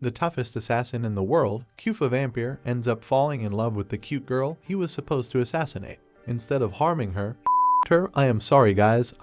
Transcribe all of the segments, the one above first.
The toughest assassin in the world, Kufa Vampire ends up falling in love with the cute girl he was supposed to assassinate. Instead of harming her, I am sorry guys,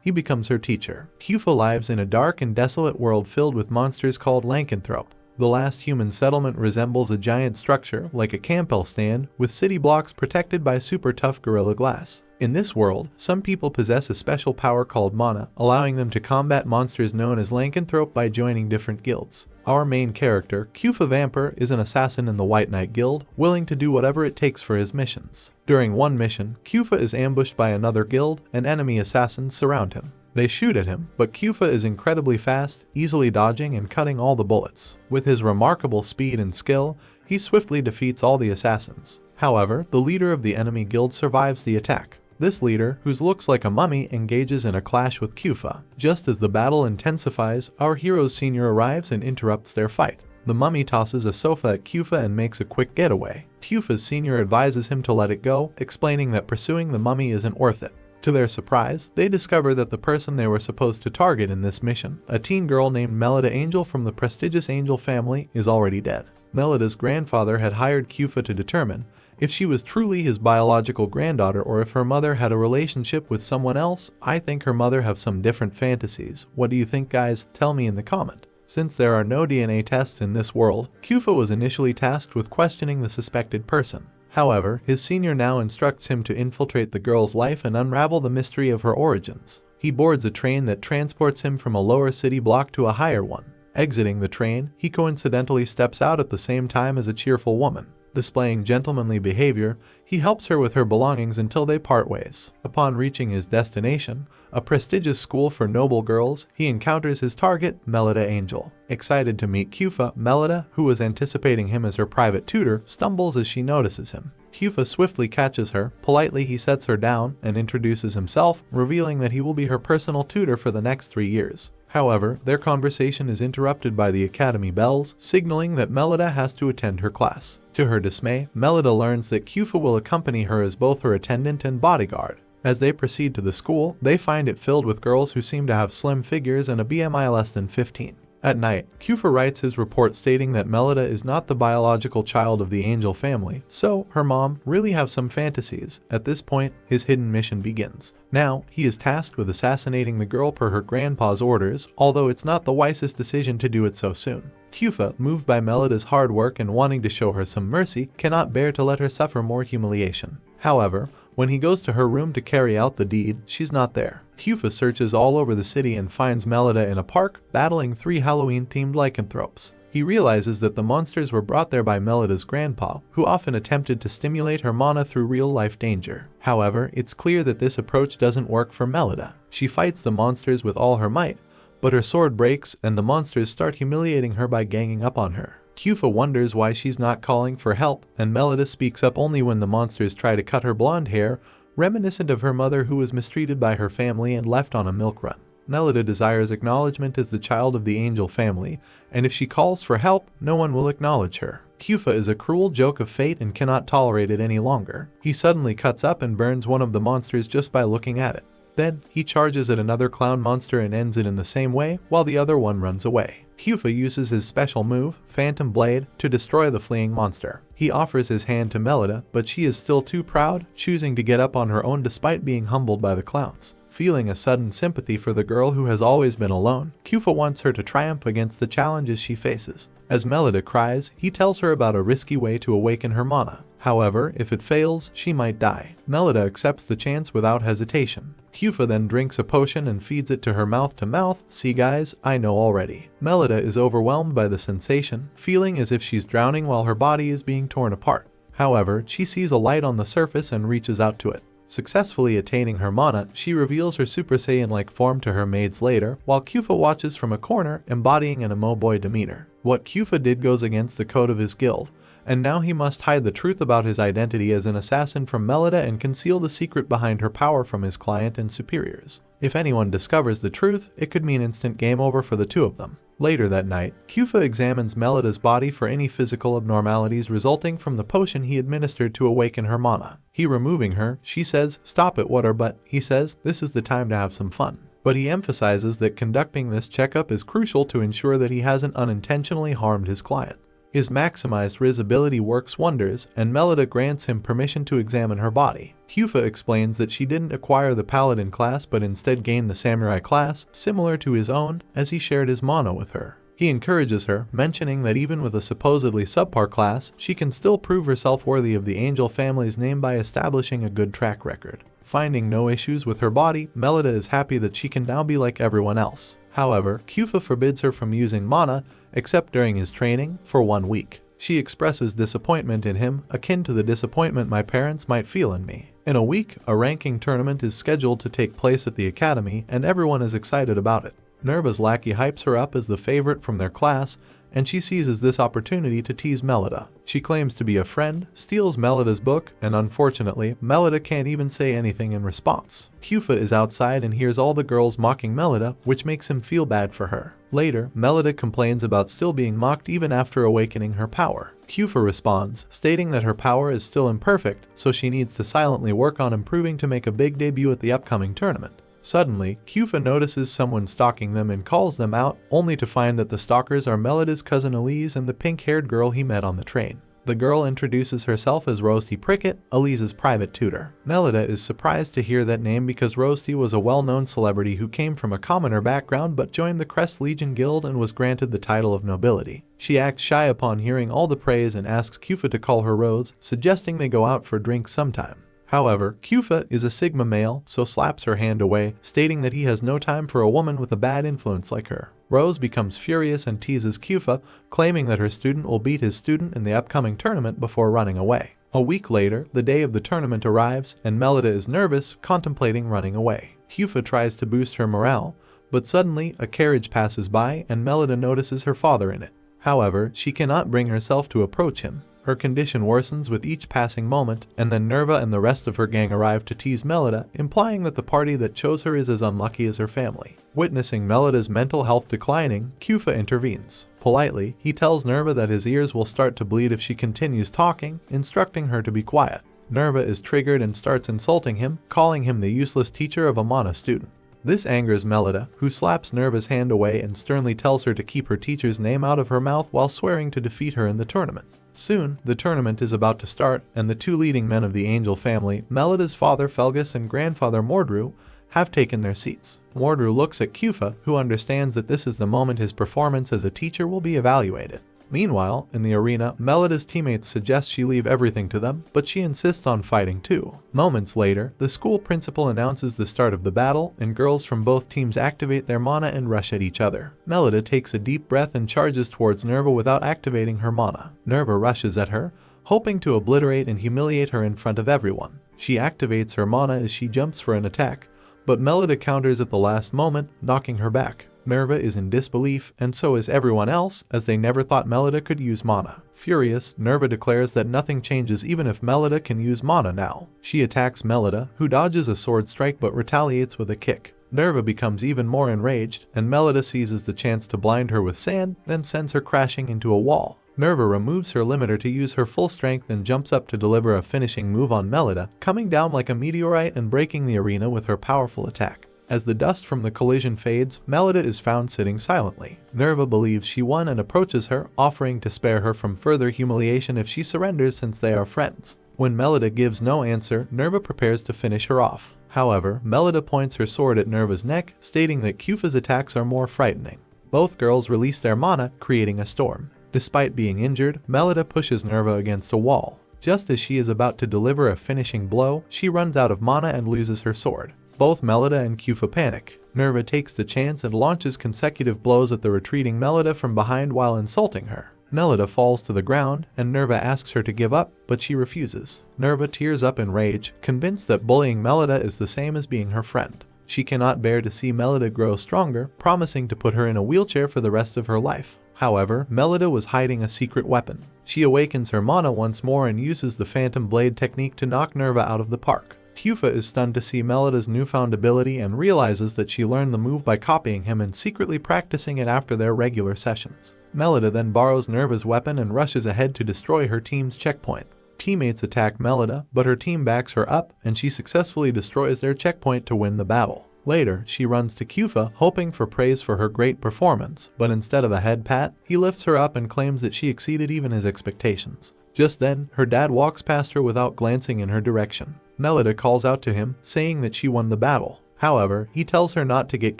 he becomes her teacher. Kufa lives in a dark and desolate world filled with monsters called lycanthrope. The last human settlement resembles a giant structure like a campbell stand with city blocks protected by super tough gorilla glass. In this world, some people possess a special power called mana, allowing them to combat monsters known as lycanthrope by joining different guilds. Our main character, Kufa Vampire, is an assassin in the White Knight Guild, willing to do whatever it takes for his missions. During one mission, Kufa is ambushed by another guild, and enemy assassins surround him. They shoot at him, but Kufa is incredibly fast, easily dodging and cutting all the bullets. With his remarkable speed and skill, he swiftly defeats all the assassins. However, the leader of the enemy guild survives the attack. This leader, who looks like a mummy, engages in a clash with Kufa. Just as the battle intensifies, our hero's senior arrives and interrupts their fight. The mummy tosses a sofa at Kufa and makes a quick getaway. Kufa's senior advises him to let it go, explaining that pursuing the mummy isn't worth it. To their surprise, they discover that the person they were supposed to target in this mission, a teen girl named Melida Angel from the prestigious Angel family, is already dead. Melida's grandfather had hired Kufa to determine if she was truly his biological granddaughter or if her mother had a relationship with someone else. I think her mother have some different fantasies. What do you think, guys? Tell me in the comment. Since there are no DNA tests in this world, Kufa was initially tasked with questioning the suspected person. However, his senior now instructs him to infiltrate the girl's life and unravel the mystery of her origins. He boards a train that transports him from a lower city block to a higher one. Exiting the train, he coincidentally steps out at the same time as a cheerful woman. Displaying gentlemanly behavior, he helps her with her belongings until they part ways. Upon reaching his destination, a prestigious school for noble girls, he encounters his target, Melida Angel. Excited to meet Kufa, Melida, who was anticipating him as her private tutor, stumbles as she notices him. Kufa swiftly catches her. Politely, he sets her down and introduces himself, revealing that he will be her personal tutor for the next 3 years. However, their conversation is interrupted by the academy bells, signaling that Melida has to attend her class. To her dismay, Melida learns that Kufa will accompany her as both her attendant and bodyguard. As they proceed to the school, they find it filled with girls who seem to have slim figures and a BMI less than 15. At night, Kufa writes his report stating that Melida is not the biological child of the Angel family, so her mom really have some fantasies. At this point, his hidden mission begins. Now, he is tasked with assassinating the girl per her grandpa's orders, although it's not the wisest decision to do it so soon. Kufa, moved by Melida's hard work and wanting to show her some mercy, cannot bear to let her suffer more humiliation. However, when he goes to her room to carry out the deed, she's not there. Kufa searches all over the city and finds Melida in a park, battling 3 Halloween-themed lycanthropes. He realizes that the monsters were brought there by Melida's grandpa, who often attempted to stimulate her mana through real-life danger. However, it's clear that this approach doesn't work for Melida. She fights the monsters with all her might, but her sword breaks and the monsters start humiliating her by ganging up on her. Kufa wonders why she's not calling for help, and Melida speaks up only when the monsters try to cut her blonde hair, reminiscent of her mother who was mistreated by her family and left on a milk run. Melida desires acknowledgement as the child of the Angel family, and if she calls for help, no one will acknowledge her. Kufa is a cruel joke of fate and cannot tolerate it any longer. He suddenly cuts up and burns one of the monsters just by looking at it. Then, he charges at another clown monster and ends it in the same way, while the other one runs away. Kufa uses his special move, Phantom Blade, to destroy the fleeing monster. He offers his hand to Melida, but she is still too proud, choosing to get up on her own despite being humbled by the clowns. Feeling a sudden sympathy for the girl who has always been alone, Kufa wants her to triumph against the challenges she faces. As Melida cries, he tells her about a risky way to awaken her mana. However, if it fails, she might die. Melida accepts the chance without hesitation. Kufa then drinks a potion and feeds it to her mouth to mouth. See guys, I know already. Melida is overwhelmed by the sensation, feeling as if she's drowning while her body is being torn apart. However, she sees a light on the surface and reaches out to it. Successfully attaining her mana, she reveals her Super Saiyan-like form to her maids later, while Kufa watches from a corner, embodying an emo boy demeanor. What Kufa did goes against the code of his guild, and now he must hide the truth about his identity as an assassin from Melida and conceal the secret behind her power from his client and superiors. If anyone discovers the truth, it could mean instant game over for the two of them. Later that night, Kufa examines Melida's body for any physical abnormalities resulting from the potion he administered to awaken her mana. He removing her, she says, "Stop it, but," he says, "This is the time to have some fun." but he emphasizes that conducting this checkup is crucial to ensure that he hasn't unintentionally harmed his client. His maximized Riz ability works wonders, and Melida grants him permission to examine her body. Kyufa explains that she didn't acquire the Paladin class but instead gained the Samurai class, similar to his own, as he shared his mana with her. He encourages her, mentioning that even with a supposedly subpar class, she can still prove herself worthy of the Angel family's name by establishing a good track record. Finding no issues with her body, Melida is happy that she can now be like everyone else. However, Kyufa forbids her from using mana, except during his training, for 1 week. She expresses disappointment in him, akin to the disappointment my parents might feel in me. In a week, a ranking tournament is scheduled to take place at the academy, and everyone is excited about it. Nerva's lackey hypes her up as the favorite from their class, and she seizes this opportunity to tease Melida. She claims to be a friend, steals Melida's book, and unfortunately, Melida can't even say anything in response. Kyufa is outside and hears all the girls mocking Melida, which makes him feel bad for her. Later, Melida complains about still being mocked even after awakening her power. Kyufa responds, stating that her power is still imperfect, so she needs to silently work on improving to make a big debut at the upcoming tournament. Suddenly, Kyufa notices someone stalking them and calls them out, only to find that the stalkers are Melida's cousin Elise and the pink-haired girl he met on the train. The girl introduces herself as Roasty Prickett, Elise's private tutor. Melida is surprised to hear that name because Roasty was a well-known celebrity who came from a commoner background but joined the Crest Legion Guild and was granted the title of nobility. She acts shy upon hearing all the praise and asks Kyufa to call her Rose, suggesting they go out for drinks sometime. However, Kyufa is a Sigma male, so slaps her hand away, stating that he has no time for a woman with a bad influence like her. Rose becomes furious and teases Kyufa, claiming that her student will beat his student in the upcoming tournament before running away. A week later, the day of the tournament arrives, and Melida is nervous, contemplating running away. Kyufa tries to boost her morale, but suddenly a carriage passes by and Melida notices her father in it. However, she cannot bring herself to approach him. Her condition worsens with each passing moment, and then Nerva and the rest of her gang arrive to tease Melida, implying that the party that chose her is as unlucky as her family. Witnessing Melida's mental health declining, Kyufa intervenes. Politely, he tells Nerva that his ears will start to bleed if she continues talking, instructing her to be quiet. Nerva is triggered and starts insulting him, calling him the useless teacher of a mana student. This angers Melida, who slaps Nerva's hand away and sternly tells her to keep her teacher's name out of her mouth while swearing to defeat her in the tournament. Soon, the tournament is about to start, and the two leading men of the Angel family, Melida's father Felgus and grandfather Mordru, have taken their seats. Mordru looks at Kyufa, who understands that this is the moment his performance as a teacher will be evaluated. Meanwhile, in the arena, Melida's teammates suggest she leave everything to them, but she insists on fighting too. Moments later, the school principal announces the start of the battle, and girls from both teams activate their mana and rush at each other. Melida takes a deep breath and charges towards Nerva without activating her mana. Nerva rushes at her, hoping to obliterate and humiliate her in front of everyone. She activates her mana as she jumps for an attack, but Melida counters at the last moment, knocking her back. Nerva is in disbelief, and so is everyone else, as they never thought Melida could use mana. Furious, Nerva declares that nothing changes even if Melida can use mana now. She attacks Melida, who dodges a sword strike but retaliates with a kick. Nerva becomes even more enraged, and Melida seizes the chance to blind her with sand, then sends her crashing into a wall. Nerva removes her limiter to use her full strength and jumps up to deliver a finishing move on Melida, coming down like a meteorite and breaking the arena with her powerful attack. As the dust from the collision fades, Melida is found sitting silently. Nerva believes she won and approaches her, offering to spare her from further humiliation if she surrenders since they are friends. When Melida gives no answer, Nerva prepares to finish her off. However, Melida points her sword at Nerva's neck, stating that Kyufa's attacks are more frightening. Both girls release their mana, creating a storm. Despite being injured, Melida pushes Nerva against a wall. Just as she is about to deliver a finishing blow, she runs out of mana and loses her sword. Both Melida and Kyufa panic. Nerva takes the chance and launches consecutive blows at the retreating Melida from behind while insulting her. Melida falls to the ground, and Nerva asks her to give up, but she refuses. Nerva tears up in rage, convinced that bullying Melida is the same as being her friend. She cannot bear to see Melida grow stronger, promising to put her in a wheelchair for the rest of her life. However, Melida was hiding a secret weapon. She awakens her mana once more and uses the Phantom Blade technique to knock Nerva out of the park. Kyufa is stunned to see Melida's newfound ability and realizes that she learned the move by copying him and secretly practicing it after their regular sessions. Melida then borrows Nerva's weapon and rushes ahead to destroy her team's checkpoint. Teammates attack Melida, but her team backs her up and she successfully destroys their checkpoint to win the battle. Later, she runs to Kufa hoping for praise for her great performance, but instead of a head pat, he lifts her up and claims that she exceeded even his expectations. Just then, her dad walks past her without glancing in her direction. Melida calls out to him, saying that she won the battle. However, he tells her not to get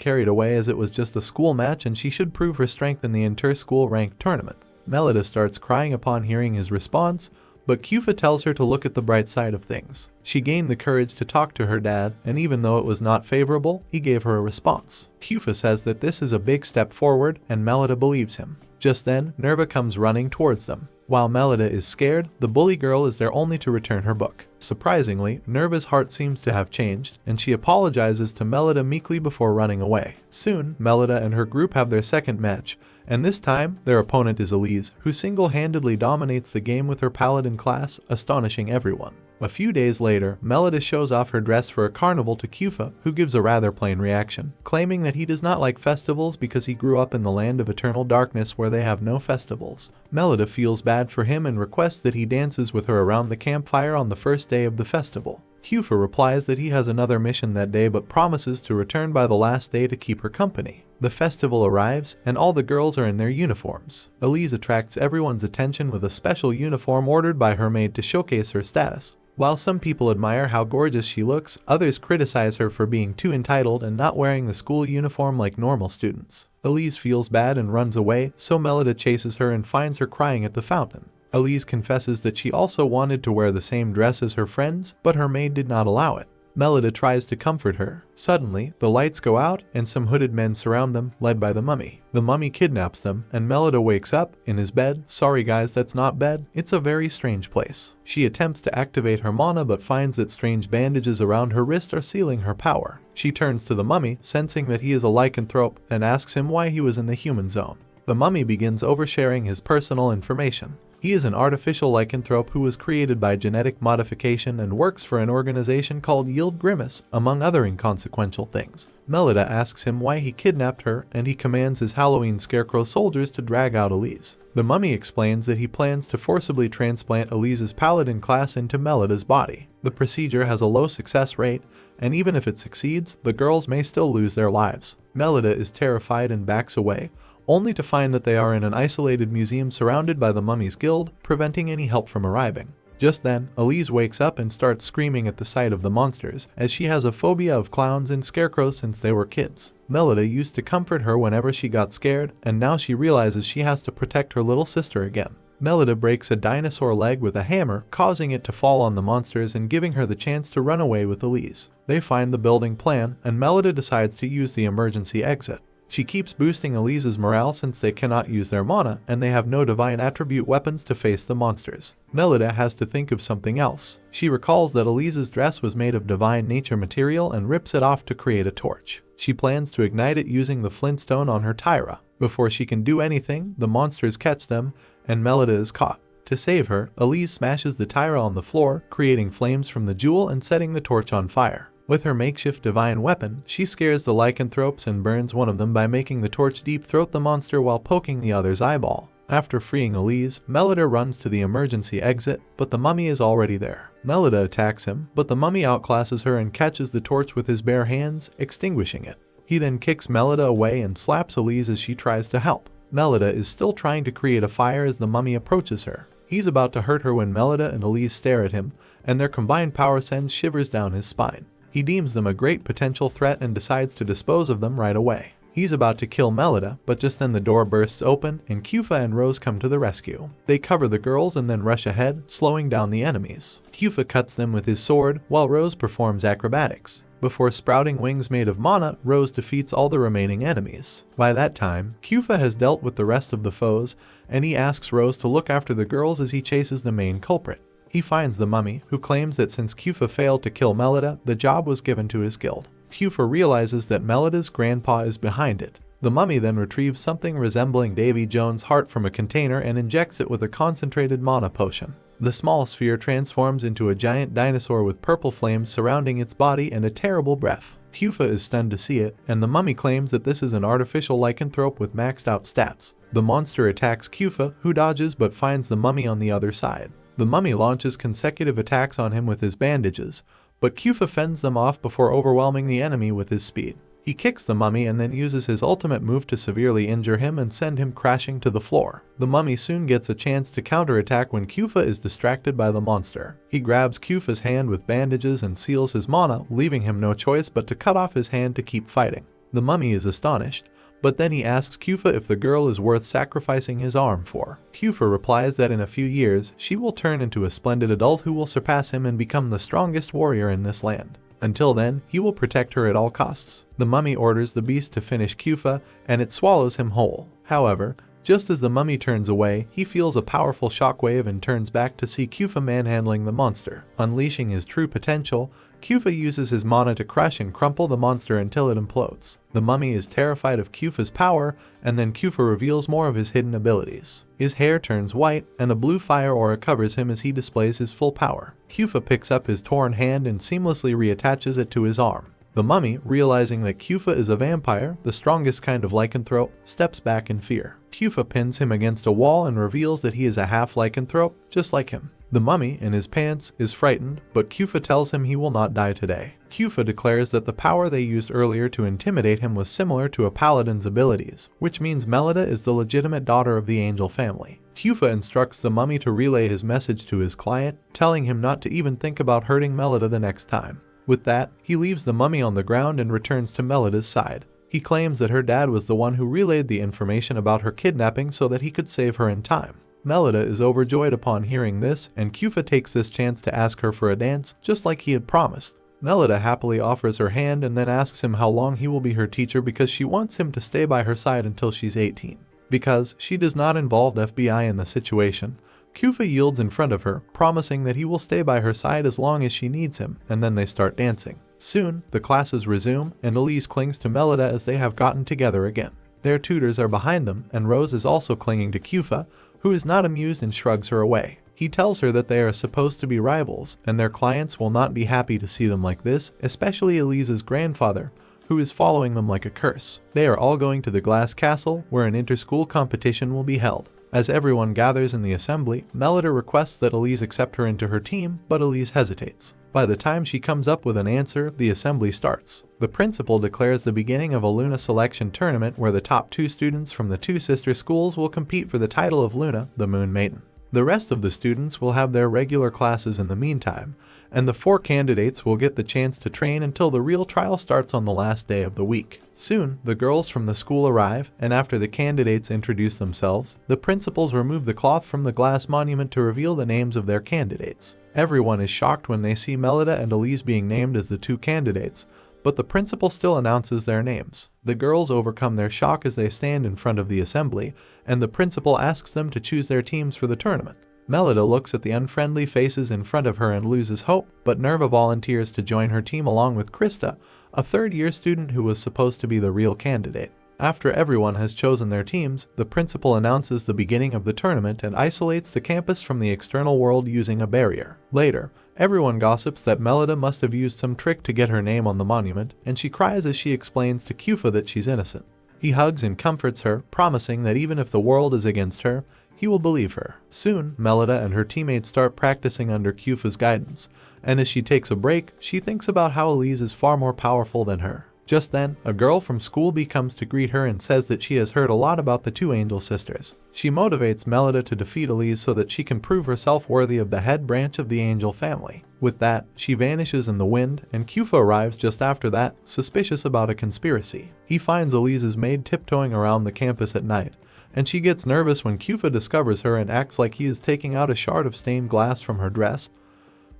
carried away as it was just a school match and she should prove her strength in the inter-school ranked tournament. Melida starts crying upon hearing his response, but Kufa tells her to look at the bright side of things. She gained the courage to talk to her dad, and even though it was not favorable, he gave her a response. Kufa says that this is a big step forward, and Melida believes him. Just then, Nerva comes running towards them. While Melida is scared, the bully girl is there only to return her book. Surprisingly, Nerva's heart seems to have changed, and she apologizes to Melida meekly before running away. Soon, Melida and her group have their second match, and this time, their opponent is Elise, who single-handedly dominates the game with her paladin class, astonishing everyone. A few days later, Melida shows off her dress for a carnival to Kufa, who gives a rather plain reaction, claiming that he does not like festivals because he grew up in the land of eternal darkness where they have no festivals. Melida feels bad for him and requests that he dances with her around the campfire on the first day of the festival. Kufa replies that he has another mission that day but promises to return by the last day to keep her company. The festival arrives, and all the girls are in their uniforms. Elise attracts everyone's attention with a special uniform ordered by her maid to showcase her status. While some people admire how gorgeous she looks, others criticize her for being too entitled and not wearing the school uniform like normal students. Elise feels bad and runs away, so Melida chases her and finds her crying at the fountain. Elise confesses that she also wanted to wear the same dress as her friends, but her maid did not allow it. Melida tries to comfort her. Suddenly, the lights go out and some hooded men surround them, led by the mummy. The mummy kidnaps them, and Melida wakes up in his bed. Sorry guys, that's not bed. It's a very strange place. She attempts to activate her mana but finds that strange bandages around her wrist are sealing her power. She turns to the mummy, sensing that he is a lycanthrope, and asks him why he was in the human zone. The mummy begins oversharing his personal information. He is an artificial lycanthrope who was created by genetic modification and works for an organization called Yield Grimace, among other inconsequential things. Melida asks him why he kidnapped her, and he commands his Halloween scarecrow soldiers to drag out Elise. The mummy explains that he plans to forcibly transplant Elise's paladin class into Melida's body. The procedure has a low success rate, and even if it succeeds, the girls may still lose their lives. Melida is terrified and backs away, only to find that they are in an isolated museum surrounded by the mummy's guild, preventing any help from arriving. Just then, Elise wakes up and starts screaming at the sight of the monsters, as she has a phobia of clowns and scarecrows since they were kids. Melida used to comfort her whenever she got scared, and now she realizes she has to protect her little sister again. Melida breaks a dinosaur leg with a hammer, causing it to fall on the monsters and giving her the chance to run away with Elise. They find the building plan, and Melida decides to use the emergency exit. She keeps boosting Elise's morale since they cannot use their mana, and they have no divine attribute weapons to face the monsters. Melida has to think of something else. She recalls that Elise's dress was made of divine nature material and rips it off to create a torch. She plans to ignite it using the flintstone on her Tyra. Before she can do anything, the monsters catch them, and Melida is caught. To save her, Elise smashes the Tyra on the floor, creating flames from the jewel and setting the torch on fire. With her makeshift divine weapon, she scares the lycanthropes and burns one of them by making the torch deep throat the monster while poking the other's eyeball. After freeing Elise, Melida runs to the emergency exit, but the mummy is already there. Melida attacks him, but the mummy outclasses her and catches the torch with his bare hands, extinguishing it. He then kicks Melida away and slaps Elise as she tries to help. Melida is still trying to create a fire as the mummy approaches her. He's about to hurt her when Melida and Elise stare at him, and their combined power sends shivers down his spine. He deems them a great potential threat and decides to dispose of them right away. He's about to kill Melida, but just then the door bursts open and Kufa and Rose come to the rescue. They cover the girls and then rush ahead, slowing down the enemies. Kufa cuts them with his sword, while Rose performs acrobatics. Before sprouting wings made of mana, Rose defeats all the remaining enemies. By that time, Kufa has dealt with the rest of the foes, and he asks Rose to look after the girls as he chases the main culprit. He finds the mummy, who claims that since Kufa failed to kill Melida, the job was given to his guild. Kufa realizes that Melida's grandpa is behind it. The mummy then retrieves something resembling Davy Jones' heart from a container and injects it with a concentrated mana potion. The small sphere transforms into a giant dinosaur with purple flames surrounding its body and a terrible breath. Kufa is stunned to see it, and the mummy claims that this is an artificial lycanthrope with maxed out stats. The monster attacks Kufa, who dodges but finds the mummy on the other side. The mummy launches consecutive attacks on him with his bandages, but Kufa fends them off before overwhelming the enemy with his speed. He kicks the mummy and then uses his ultimate move to severely injure him and send him crashing to the floor. The mummy soon gets a chance to counterattack when Kufa is distracted by the monster. He grabs Kufa's hand with bandages and seals his mana, leaving him no choice but to cut off his hand to keep fighting. The mummy is astonished, but then he asks Kufa if the girl is worth sacrificing his arm for. Kufa replies that in a few years, she will turn into a splendid adult who will surpass him and become the strongest warrior in this land. Until then, he will protect her at all costs. The mummy orders the beast to finish Kufa, and it swallows him whole. However, just as the mummy turns away, he feels a powerful shockwave and turns back to see Kufa manhandling the monster. Unleashing his true potential, Kufa uses his mana to crush and crumple the monster until it implodes. The mummy is terrified of Kufa's power, and then Kufa reveals more of his hidden abilities. His hair turns white, and a blue fire aura covers him as he displays his full power. Kufa picks up his torn hand and seamlessly reattaches it to his arm. The mummy, realizing that Kufa is a vampire, the strongest kind of lycanthrope, steps back in fear. Kufa pins him against a wall and reveals that he is a half-lycanthrope, just like him. The mummy, in his pants, is frightened, but Kufa tells him he will not die today. Kufa declares that the power they used earlier to intimidate him was similar to a paladin's abilities, which means Melida is the legitimate daughter of the angel family. Kufa instructs the mummy to relay his message to his client, telling him not to even think about hurting Melida the next time. With that, he leaves the mummy on the ground and returns to Melida's side. He claims that her dad was the one who relayed the information about her kidnapping so that he could save her in time. Melida is overjoyed upon hearing this, and Kufa takes this chance to ask her for a dance, just like he had promised. Melida happily offers her hand and then asks him how long he will be her teacher because she wants him to stay by her side until she's 18. Because she does not involve FBI in the situation, Kufa yields in front of her, promising that he will stay by her side as long as she needs him, and then they start dancing. Soon, the classes resume, and Elise clings to Melida as they have gotten together again. Their tutors are behind them, and Rose is also clinging to Kufa, who is not amused and shrugs her away. He tells her that they are supposed to be rivals, and their clients will not be happy to see them like this, especially Elise's grandfather, who is following them like a curse. They are all going to the Glass Castle, where an inter-school competition will be held. As everyone gathers in the assembly, Melida requests that Elise accept her into her team, but Elise hesitates. By the time she comes up with an answer, the assembly starts. The principal declares the beginning of a Luna selection tournament where the top 2 students from the 2 sister schools will compete for the title of Luna, the Moon Maiden. The rest of the students will have their regular classes in the meantime, and the 4 candidates will get the chance to train until the real trial starts on the last day of the week. Soon, the girls from the school arrive, and after the candidates introduce themselves, the principals remove the cloth from the glass monument to reveal the names of their candidates. Everyone is shocked when they see Melida and Elise being named as the 2 candidates, but the principal still announces their names. The girls overcome their shock as they stand in front of the assembly, and the principal asks them to choose their teams for the tournament. Melida looks at the unfriendly faces in front of her and loses hope, but Nerva volunteers to join her team along with Krista, a third-year student who was supposed to be the real candidate. After everyone has chosen their teams, the principal announces the beginning of the tournament and isolates the campus from the external world using a barrier. Later, everyone gossips that Melida must have used some trick to get her name on the monument, and she cries as she explains to Kufa that she's innocent. He hugs and comforts her, promising that even if the world is against her, he will believe her. Soon, Melida and her teammates start practicing under Kufa's guidance, and as she takes a break, she thinks about how Elise is far more powerful than her. Just then, a girl from school comes to greet her and says that she has heard a lot about the 2 angel sisters. She motivates Melida to defeat Elise so that she can prove herself worthy of the head branch of the angel family. With that, she vanishes in the wind, and Kufa arrives just after that, suspicious about a conspiracy. He finds Elise's maid tiptoeing around the campus at night, and she gets nervous when Kufa discovers her and acts like he is taking out a shard of stained glass from her dress,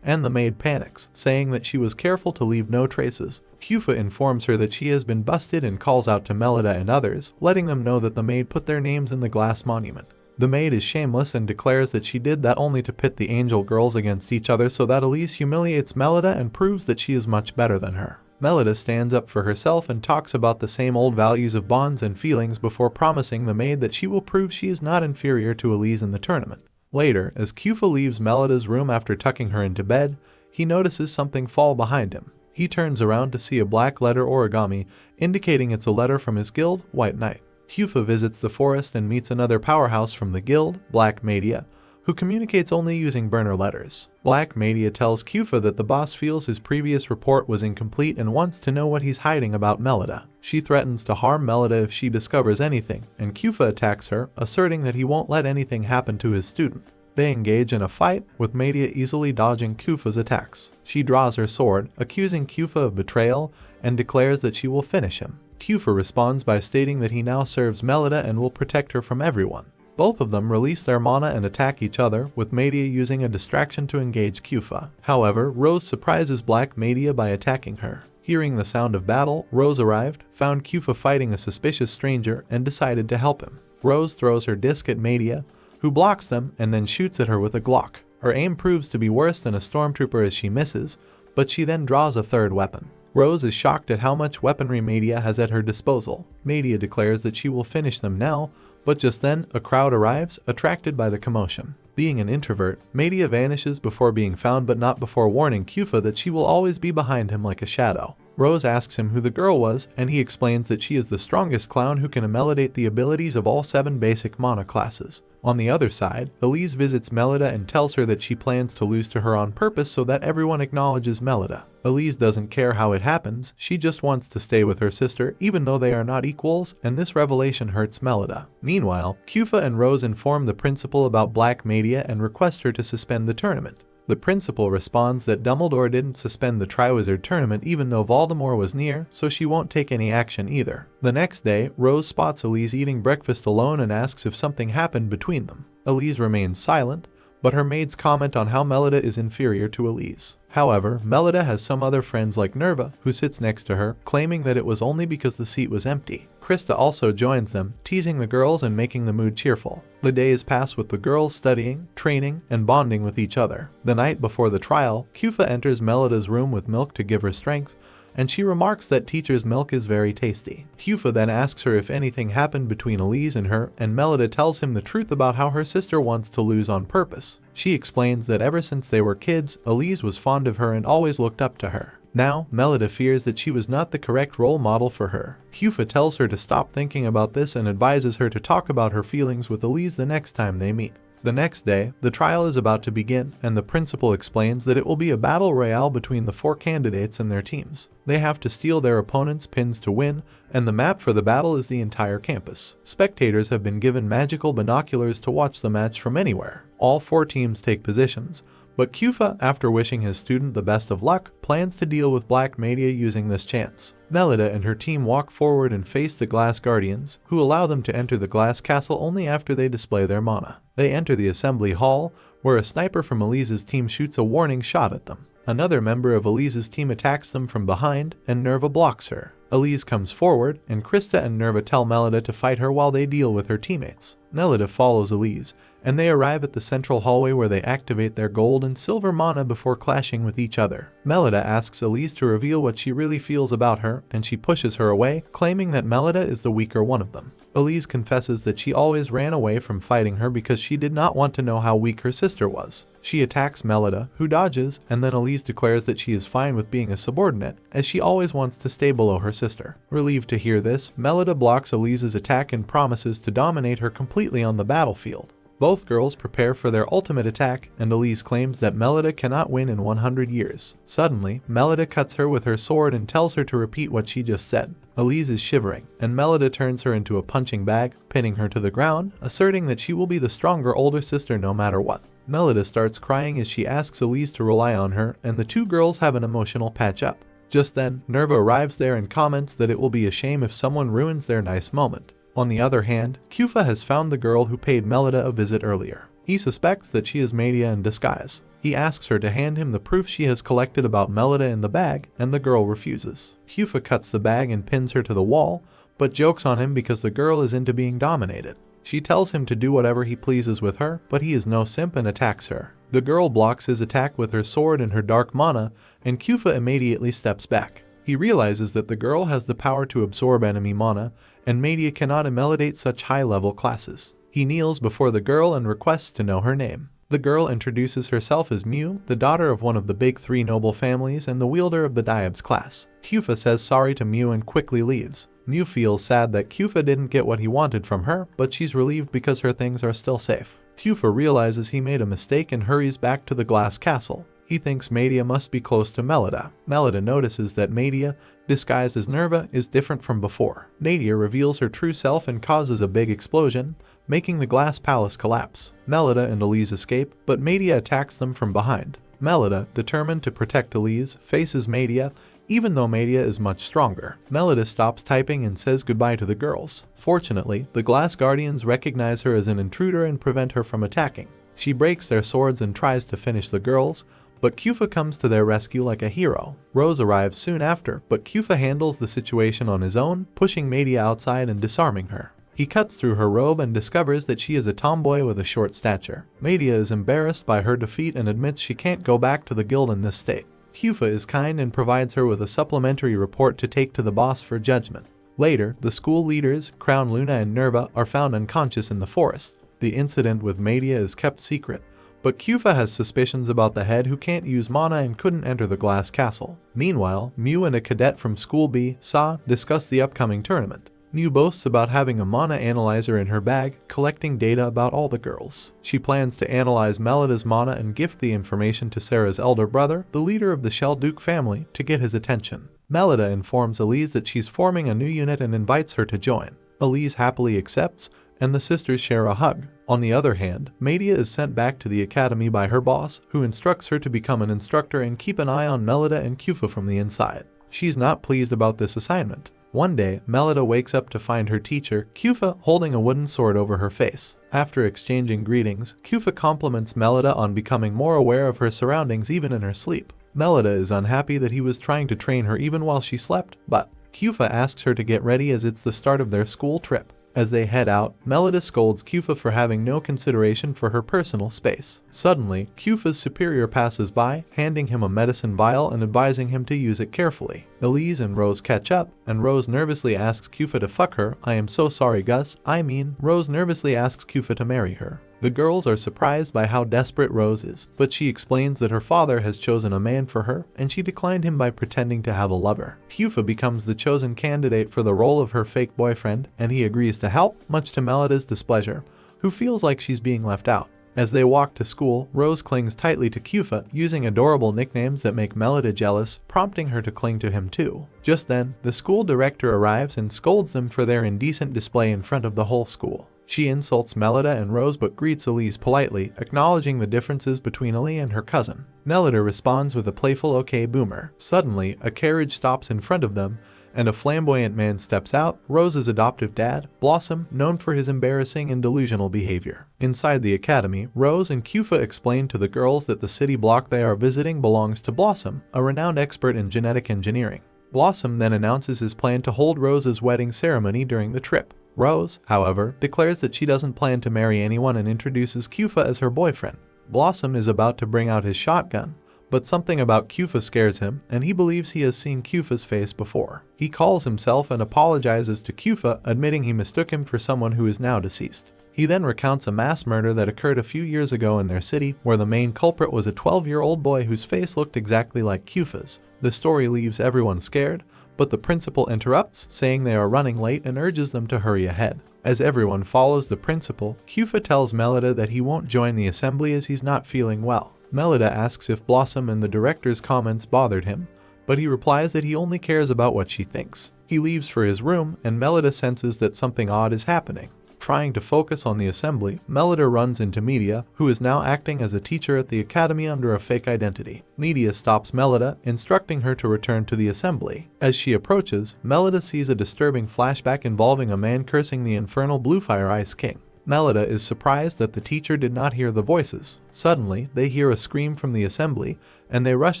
and the maid panics, saying that she was careful to leave no traces. Kufa informs her that she has been busted and calls out to Melida and others, letting them know that the maid put their names in the glass monument. The maid is shameless and declares that she did that only to pit the angel girls against each other so that Elise humiliates Melida and proves that she is much better than her. Melida stands up for herself and talks about the same old values of bonds and feelings before promising the maid that she will prove she is not inferior to Elise in the tournament. Later, as Kufa leaves Melida's room after tucking her into bed, he notices something fall behind him. He turns around to see a black letter origami, indicating it's a letter from his guild, White Knight. Kufa visits the forest and meets another powerhouse from the guild, Black Media, who communicates only using burner letters. Black Media tells Kufa that the boss feels his previous report was incomplete and wants to know what he's hiding about Melida. She threatens to harm Melida if she discovers anything, and Kufa attacks her, asserting that he won't let anything happen to his student. They engage in a fight, with Media easily dodging Kufa's attacks. She draws her sword, accusing Kufa of betrayal, and declares that she will finish him. Kufa responds by stating that he now serves Melida and will protect her from everyone. Both of them release their mana and attack each other, with Media using a distraction to engage Kufa. However, Rose surprises Black Media by attacking her. Hearing the sound of battle, Rose arrived, found Kufa fighting a suspicious stranger, and decided to help him. Rose throws her disc at Media, who blocks them and then shoots at her with a Glock. Her aim proves to be worse than a stormtrooper as she misses, but she then draws a third weapon. Rose is shocked at how much weaponry Media has at her disposal. Media declares that she will finish them now, but just then, a crowd arrives, attracted by the commotion. Being an introvert, Media vanishes before being found but not before warning Kufa that she will always be behind him like a shadow. Rose asks him who the girl was, and he explains that she is the strongest clown who can immolate the abilities of all 7 basic mana classes. On the other side, Elise visits Melida and tells her that she plans to lose to her on purpose so that everyone acknowledges Melida. Elise doesn't care how it happens, she just wants to stay with her sister even though they are not equals, and this revelation hurts Melida. Meanwhile, Kufa and Rose inform the principal about Black Media and request her to suspend the tournament. The principal responds that Dumbledore didn't suspend the Triwizard Tournament even though Voldemort was near, so she won't take any action either. The next day, Rose spots Elise eating breakfast alone and asks if something happened between them. Elise remains silent, but her maids comment on how Melida is inferior to Elise. However, Melida has some other friends like Nerva, who sits next to her, claiming that it was only because the seat was empty. Krista also joins them, teasing the girls and making the mood cheerful. The days pass with the girls studying, training, and bonding with each other. The night before the trial, Kufa enters Melida's room with milk to give her strength, and she remarks that teacher's milk is very tasty. Kufa then asks her if anything happened between Elise and her, and Melida tells him the truth about how her sister wants to lose on purpose. She explains that ever since they were kids, Elise was fond of her and always looked up to her. Now, Melida fears that she was not the correct role model for her. Kufa tells her to stop thinking about this and advises her to talk about her feelings with Elise the next time they meet. The next day, the trial is about to begin, and the principal explains that it will be a battle royale between the 4 candidates and their teams. They have to steal their opponents' pins to win, and the map for the battle is the entire campus. Spectators have been given magical binoculars to watch the match from anywhere. All 4 teams take positions, but Kufa, after wishing his student the best of luck, plans to deal with Black Media using this chance. Melida and her team walk forward and face the Glass Guardians, who allow them to enter the Glass Castle only after they display their mana. They enter the assembly hall, where a sniper from Elise's team shoots a warning shot at them. Another member of Elise's team attacks them from behind, and Nerva blocks her. Elise comes forward, and Krista and Nerva tell Melida to fight her while they deal with her teammates. Melida follows Elise, and they arrive at the central hallway where they activate their gold and silver mana before clashing with each other. Melida asks Elise to reveal what she really feels about her, and she pushes her away, claiming that Melida is the weaker one of them. Elise confesses that she always ran away from fighting her because she did not want to know how weak her sister was. She attacks Melida, who dodges, and then Elise declares that she is fine with being a subordinate, as she always wants to stay below her sister. Relieved to hear this, Melida blocks Elise's attack and promises to dominate her completely on the battlefield. Both girls prepare for their ultimate attack, and Elise claims that Melida cannot win in 100 years. Suddenly, Melida cuts her with her sword and tells her to repeat what she just said. Elise is shivering, and Melida turns her into a punching bag, pinning her to the ground, asserting that she will be the stronger older sister no matter what. Melida starts crying as she asks Elise to rely on her, and the 2 girls have an emotional patch-up. Just then, Nerva arrives there and comments that it will be a shame if someone ruins their nice moment. On the other hand, Kufa has found the girl who paid Melida a visit earlier. He suspects that she is Media in disguise. He asks her to hand him the proof she has collected about Melida in the bag, and the girl refuses. Kufa cuts the bag and pins her to the wall, but jokes on him because the girl is into being dominated. She tells him to do whatever he pleases with her, but he is no simp and attacks her. The girl blocks his attack with her sword and her dark mana, and Kufa immediately steps back. He realizes that the girl has the power to absorb enemy mana, and Media cannot immolate such high-level classes. He kneels before the girl and requests to know her name. The girl introduces herself as Mew, the daughter of one of the big 3 noble families and the wielder of the Diab's class. Kufa says sorry to Mew and quickly leaves. Mew feels sad that Kufa didn't get what he wanted from her, but she's relieved because her things are still safe. Kyufa realizes he made a mistake and hurries back to the glass castle. He thinks Madia must be close to Melida. Melida notices that Madia, disguised as Nerva, is different from before. Nadia reveals her true self and causes a big explosion, making the glass palace collapse. Melida and Elise escape, but Madia attacks them from behind. Melida, determined to protect Elise, faces Madia, even though Madia is much stronger. Melida stops typing and says goodbye to the girls. Fortunately, the glass guardians recognize her as an intruder and prevent her from attacking. She breaks their swords and tries to finish the girls, but Kyufa comes to their rescue like a hero. Rose arrives soon after, but Kyufa handles the situation on his own, pushing Madia outside and disarming her. He cuts through her robe and discovers that she is a tomboy with a short stature. Madia is embarrassed by her defeat and admits she can't go back to the guild in this state. Kyufa is kind and provides her with a supplementary report to take to the boss for judgment. Later, the school leaders, Crown Luna and Nerva, are found unconscious in the forest. The incident with Madia is kept secret, but Kyufa has suspicions about the head who can't use mana and couldn't enter the glass castle. Meanwhile, Mew and a cadet from School B, Sa, discuss the upcoming tournament. Mew boasts about having a mana analyzer in her bag, collecting data about all the girls. She plans to analyze Melida's mana and gift the information to Sarah's elder brother, the leader of the Shelduke family, to get his attention. Melida informs Elise that she's forming a new unit and invites her to join. Elise happily accepts, and the sisters share a hug. On the other hand, Madia is sent back to the academy by her boss, who instructs her to become an instructor and keep an eye on Melida and Kyufa from the inside. She's not pleased about this assignment. One day, Melida wakes up to find her teacher, Kyufa, holding a wooden sword over her face. After exchanging greetings, Kyufa compliments Melida on becoming more aware of her surroundings even in her sleep. Melida is unhappy that he was trying to train her even while she slept, but Kyufa asks her to get ready as it's the start of their school trip. As they head out, Melida scolds Kyufa for having no consideration for her personal space. Suddenly, Kyufa's superior passes by, handing him a medicine vial and advising him to use it carefully. Elise and Rose catch up, and Rose nervously asks Kyufa to fuck her. I am so sorry, Gus. Rose nervously asks Kyufa to marry her. The girls are surprised by how desperate Rose is, but she explains that her father has chosen a man for her, and she declined him by pretending to have a lover. Kyufa becomes the chosen candidate for the role of her fake boyfriend, and he agrees to help, much to Melida's displeasure, who feels like she's being left out. As they walk to school, Rose clings tightly to Kyufa, using adorable nicknames that make Melida jealous, prompting her to cling to him too. Just then, the school director arrives and scolds them for their indecent display in front of the whole school. She insults Melida and Rose but greets Elise politely, acknowledging the differences between Elise and her cousin. Melida responds with a playful "okay boomer." Suddenly, a carriage stops in front of them, and a flamboyant man steps out, Rose's adoptive dad, Blossom, known for his embarrassing and delusional behavior. Inside the academy, Rose and Kyufa explain to the girls that the city block they are visiting belongs to Blossom, a renowned expert in genetic engineering. Blossom then announces his plan to hold Rose's wedding ceremony during the trip. Rose, however, declares that she doesn't plan to marry anyone and introduces Kyufa as her boyfriend. Blossom is about to bring out his shotgun, but something about Kyufa scares him, and he believes he has seen Kyufa's face before. He calls himself and apologizes to Kyufa, admitting he mistook him for someone who is now deceased. He then recounts a mass murder that occurred a few years ago in their city, where the main culprit was a 12-year-old boy whose face looked exactly like Kyufa's. The story leaves everyone scared, but the principal interrupts, saying they are running late and urges them to hurry ahead. As everyone follows the principal, Kyufa tells Melida that he won't join the assembly as he's not feeling well. Melida asks if Blossom and the director's comments bothered him, but he replies that he only cares about what she thinks. He leaves for his room, and Melida senses that something odd is happening. Trying to focus on the assembly, Melida runs into Media, who is now acting as a teacher at the academy under a fake identity. Media stops Melida, instructing her to return to the assembly. As she approaches, Melida sees a disturbing flashback involving a man cursing the infernal Bluefire Ice King. Melida is surprised that the teacher did not hear the voices. Suddenly, they hear a scream from the assembly, and they rush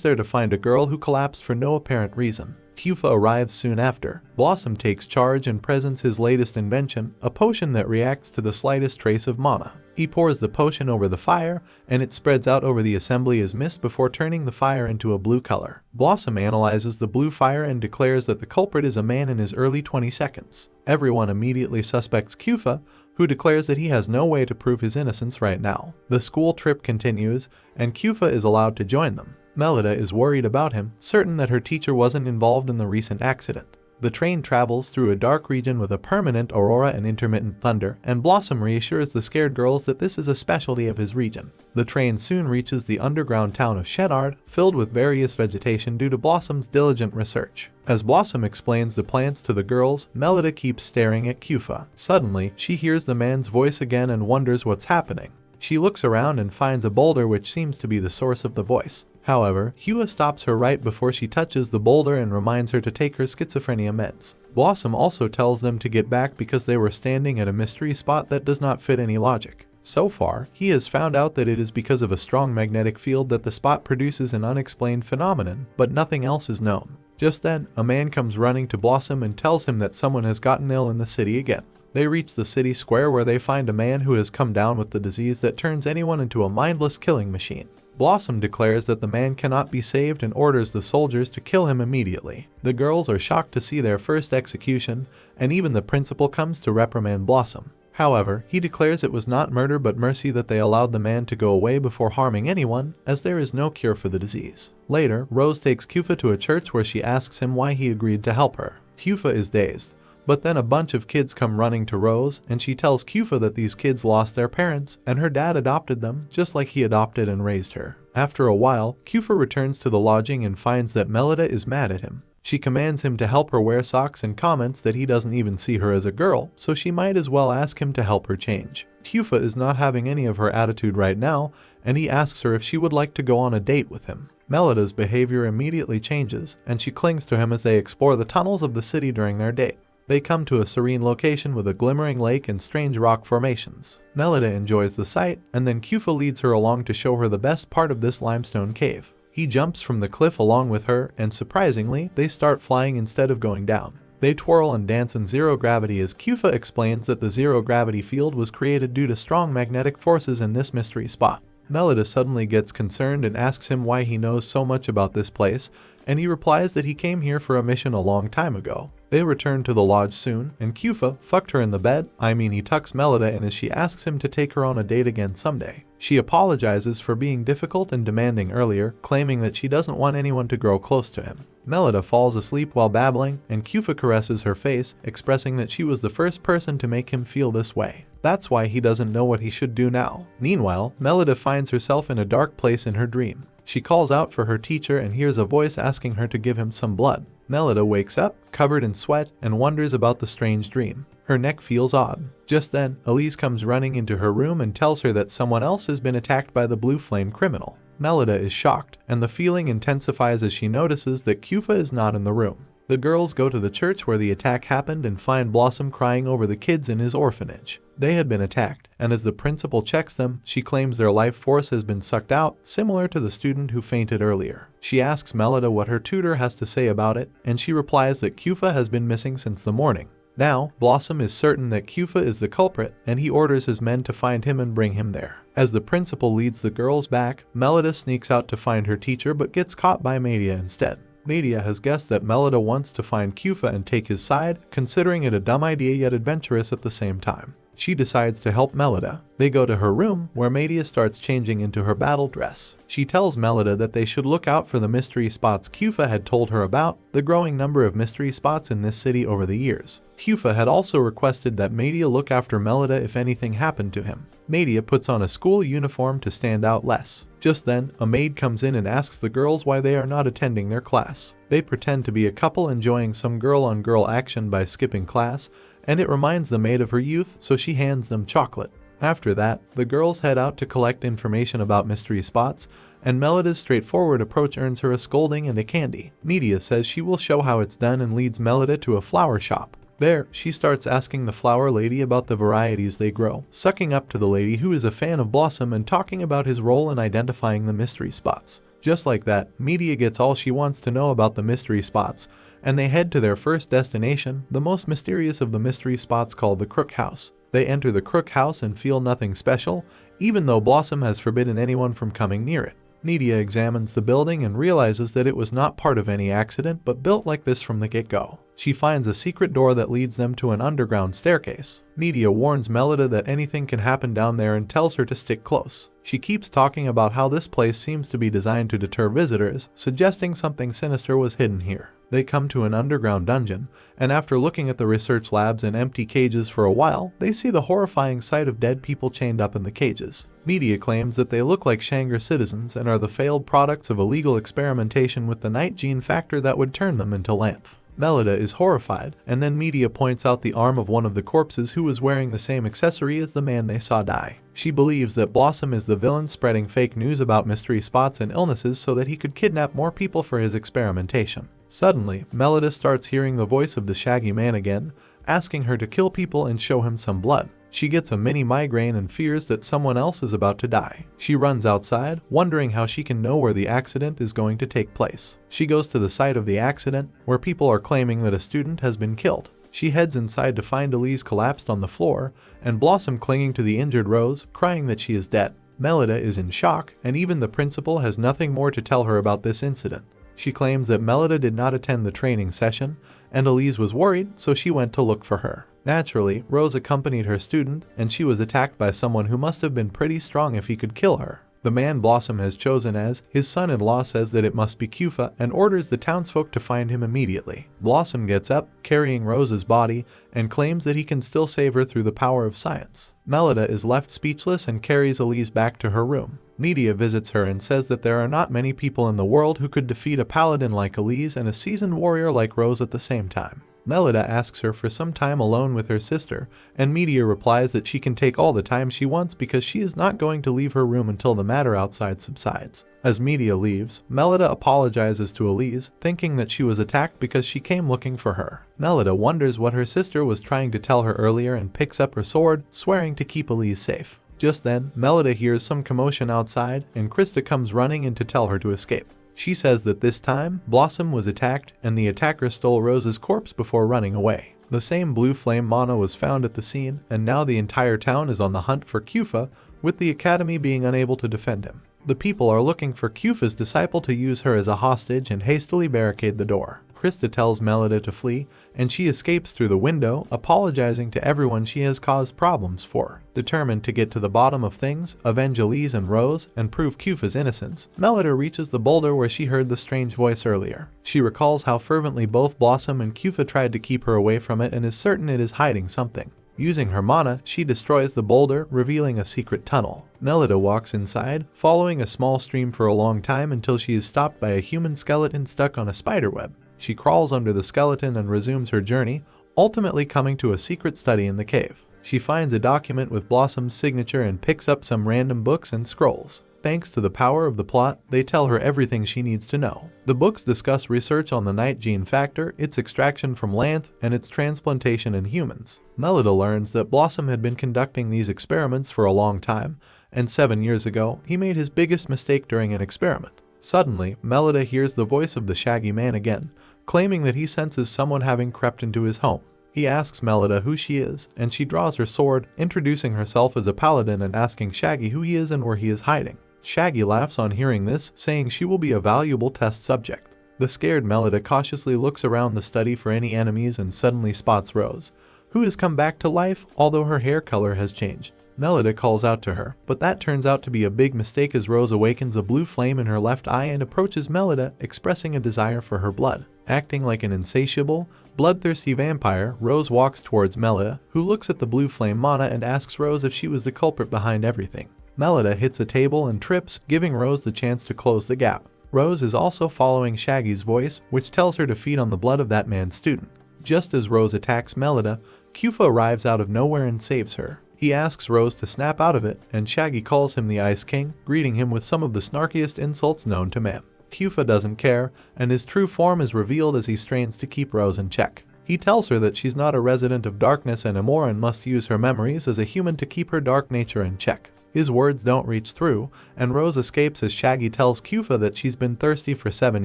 there to find a girl who collapsed for no apparent reason. Kyufa arrives soon after. Blossom takes charge and presents his latest invention, a potion that reacts to the slightest trace of mana. He pours the potion over the fire, and it spreads out over the assembly as mist before turning the fire into a blue color. Blossom analyzes the blue fire and declares that the culprit is a man in his early 20s. Everyone immediately suspects Kyufa, who declares that he has no way to prove his innocence right now. The school trip continues, and Kyufa is allowed to join them. Melida is worried about him, certain that her teacher wasn't involved in the recent accident. The train travels through a dark region with a permanent aurora and intermittent thunder, and Blossom reassures the scared girls that this is a specialty of his region. The train soon reaches the underground town of Shedard, filled with various vegetation due to Blossom's diligent research. As Blossom explains the plants to the girls, Melida keeps staring at Cufa. Suddenly, she hears the man's voice again and wonders what's happening. She looks around and finds a boulder which seems to be the source of the voice. However, Hua stops her right before she touches the boulder and reminds her to take her schizophrenia meds. Blossom also tells them to get back because they were standing at a mystery spot that does not fit any logic. So far, he has found out that it is because of a strong magnetic field that the spot produces an unexplained phenomenon, but nothing else is known. Just then, a man comes running to Blossom and tells him that someone has gotten ill in the city again. They reach the city square where they find a man who has come down with the disease that turns anyone into a mindless killing machine. Blossom declares that the man cannot be saved and orders the soldiers to kill him immediately. The girls are shocked to see their first execution, and even the principal comes to reprimand Blossom. However, he declares it was not murder but mercy that they allowed the man to go away before harming anyone, as there is no cure for the disease. Later, Rose takes Cufa to a church where she asks him why he agreed to help her. Cufa is dazed. But then a bunch of kids come running to Rose, and she tells Cufa that these kids lost their parents, and her dad adopted them, just like he adopted and raised her. After a while, Cufa returns to the lodging and finds that Melida is mad at him. She commands him to help her wear socks and comments that he doesn't even see her as a girl, so she might as well ask him to help her change. Cufa is not having any of her attitude right now, and he asks her if she would like to go on a date with him. Melida's behavior immediately changes, and she clings to him as they explore the tunnels of the city during their date. They come to a serene location with a glimmering lake and strange rock formations. Melida enjoys the sight, and then Cufa leads her along to show her the best part of this limestone cave. He jumps from the cliff along with her, and surprisingly, they start flying instead of going down. They twirl and dance in zero gravity as Cufa explains that the zero gravity field was created due to strong magnetic forces in this mystery spot. Melida suddenly gets concerned and asks him why he knows so much about this place, and he replies that he came here for a mission a long time ago. They return to the lodge soon, and Cufa fucked her in the bed. He tucks Melida in as she asks him to take her on a date again someday. She apologizes for being difficult and demanding earlier, claiming that she doesn't want anyone to grow close to him. Melida falls asleep while babbling, and Cufa caresses her face, expressing that she was the first person to make him feel this way. That's why he doesn't know what he should do now. Meanwhile, Melida finds herself in a dark place in her dream. She calls out for her teacher and hears a voice asking her to give him some blood. Melida wakes up, covered in sweat, and wonders about the strange dream. Her neck feels odd. Just then, Elise comes running into her room and tells her that someone else has been attacked by the blue flame criminal. Melida is shocked, and the feeling intensifies as she notices that Cufa is not in the room. The girls go to the church where the attack happened and find Blossom crying over the kids in his orphanage. They had been attacked, and as the principal checks them, she claims their life force has been sucked out, similar to the student who fainted earlier. She asks Melida what her tutor has to say about it, and she replies that Cufa has been missing since the morning. Now, Blossom is certain that Cufa is the culprit, and he orders his men to find him and bring him there. As the principal leads the girls back, Melida sneaks out to find her teacher but gets caught by Media instead. Media has guessed that Melida wants to find Cufa and take his side, considering it a dumb idea yet adventurous at the same time. She decides to help Melida. They go to her room, where Media starts changing into her battle dress. She tells Melida that they should look out for the mystery spots Cufa had told her about, the growing number of mystery spots in this city over the years. Cufa had also requested that Media look after Melida if anything happened to him. Media puts on a school uniform to stand out less. Just then, a maid comes in and asks the girls why they are not attending their class. They pretend to be a couple enjoying some girl-on-girl action by skipping class, and it reminds the maid of her youth, so she hands them chocolate. After that, the girls head out to collect information about mystery spots, and Melida's straightforward approach earns her a scolding and a candy. Media says she will show how it's done and leads Melida to a flower shop. There, she starts asking the flower lady about the varieties they grow, sucking up to the lady who is a fan of Blossom and talking about his role in identifying the mystery spots. Just like that, Media gets all she wants to know about the mystery spots, and they head to their first destination, the most mysterious of the mystery spots called the Crook House. They enter the Crook House and feel nothing special, even though Blossom has forbidden anyone from coming near it. Media examines the building and realizes that it was not part of any accident but built like this from the get-go. She finds a secret door that leads them to an underground staircase. Media warns Melida that anything can happen down there and tells her to stick close. She keeps talking about how this place seems to be designed to deter visitors, suggesting something sinister was hidden here. They come to an underground dungeon, and after looking at the research labs and empty cages for a while, they see the horrifying sight of dead people chained up in the cages. Media claims that they look like Shanghai citizens and are the failed products of illegal experimentation with the night gene factor that would turn them into Lanth. Melida is horrified, and then Media points out the arm of one of the corpses who was wearing the same accessory as the man they saw die. She believes that Blossom is the villain spreading fake news about mystery spots and illnesses so that he could kidnap more people for his experimentation. Suddenly, Melida starts hearing the voice of the Shaggy Man again, asking her to kill people and show him some blood. She gets a mini migraine and fears that someone else is about to die. She runs outside, wondering how she can know where the accident is going to take place. She goes to the site of the accident, where people are claiming that a student has been killed. She heads inside to find Elise collapsed on the floor, and Blossom clinging to the injured Rose, crying that she is dead. Melida is in shock, and even the principal has nothing more to tell her about this incident. She claims that Melida did not attend the training session, and Elise was worried, so she went to look for her. Naturally, Rose accompanied her student, and she was attacked by someone who must have been pretty strong if he could kill her. The man Blossom has chosen as his son-in-law says that it must be Kufa and orders the townsfolk to find him immediately. Blossom gets up, carrying Rose's body, and claims that he can still save her through the power of science. Melida is left speechless and carries Elise back to her room. Media visits her and says that there are not many people in the world who could defeat a paladin like Elise and a seasoned warrior like Rose at the same time. Melida asks her for some time alone with her sister, and Media replies that she can take all the time she wants because she is not going to leave her room until the matter outside subsides. As Media leaves, Melida apologizes to Elise, thinking that she was attacked because she came looking for her. Melida wonders what her sister was trying to tell her earlier and picks up her sword, swearing to keep Elise safe. Just then, Melida hears some commotion outside, and Krista comes running in to tell her to escape. She says that this time, Blossom was attacked and the attacker stole Rose's corpse before running away. The same blue flame mana was found at the scene, and now the entire town is on the hunt for Kufa, with the academy being unable to defend him. The people are looking for Kufa's disciple to use her as a hostage and hastily barricade the door. Krista tells Melida to flee, and she escapes through the window, apologizing to everyone she has caused problems for. Determined to get to the bottom of things, avenge Elise and Rose, and prove Kufa's innocence, Melida reaches the boulder where she heard the strange voice earlier. She recalls how fervently both Blossom and Kufa tried to keep her away from it and is certain it is hiding something. Using her mana, she destroys the boulder, revealing a secret tunnel. Melida walks inside, following a small stream for a long time until she is stopped by a human skeleton stuck on a spiderweb. She crawls under the skeleton and resumes her journey, ultimately coming to a secret study in the cave. She finds a document with Blossom's signature and picks up some random books and scrolls. Thanks to the power of the plot, they tell her everything she needs to know. The books discuss research on the night gene factor, its extraction from Lanth, and its transplantation in humans. Melida learns that Blossom had been conducting these experiments for a long time, and 7 years ago, he made his biggest mistake during an experiment. Suddenly, Melida hears the voice of the Shaggy Man again, claiming that he senses someone having crept into his home. He asks Melida who she is, and she draws her sword, introducing herself as a paladin and asking Shaggy who he is and where he is hiding. Shaggy laughs on hearing this, saying she will be a valuable test subject. The scared Melida cautiously looks around the study for any enemies and suddenly spots Rose, who has come back to life, although her hair color has changed. Melida calls out to her, but that turns out to be a big mistake as Rose awakens a blue flame in her left eye and approaches Melida, expressing a desire for her blood. Acting like an insatiable, bloodthirsty vampire, Rose walks towards Melida, who looks at the blue flame mana and asks Rose if she was the culprit behind everything. Melida hits a table and trips, giving Rose the chance to close the gap. Rose is also following Shaggy's voice, which tells her to feed on the blood of that man's student. Just as Rose attacks Melida, Kufa arrives out of nowhere and saves her. He asks Rose to snap out of it, and Shaggy calls him the Ice King, greeting him with some of the snarkiest insults known to man. Kufa doesn't care, and his true form is revealed as he strains to keep Rose in check. He tells her that she's not a resident of darkness anymore and must use her memories as a human to keep her dark nature in check. His words don't reach through, and Rose escapes as Shaggy tells Kufa that she's been thirsty for 7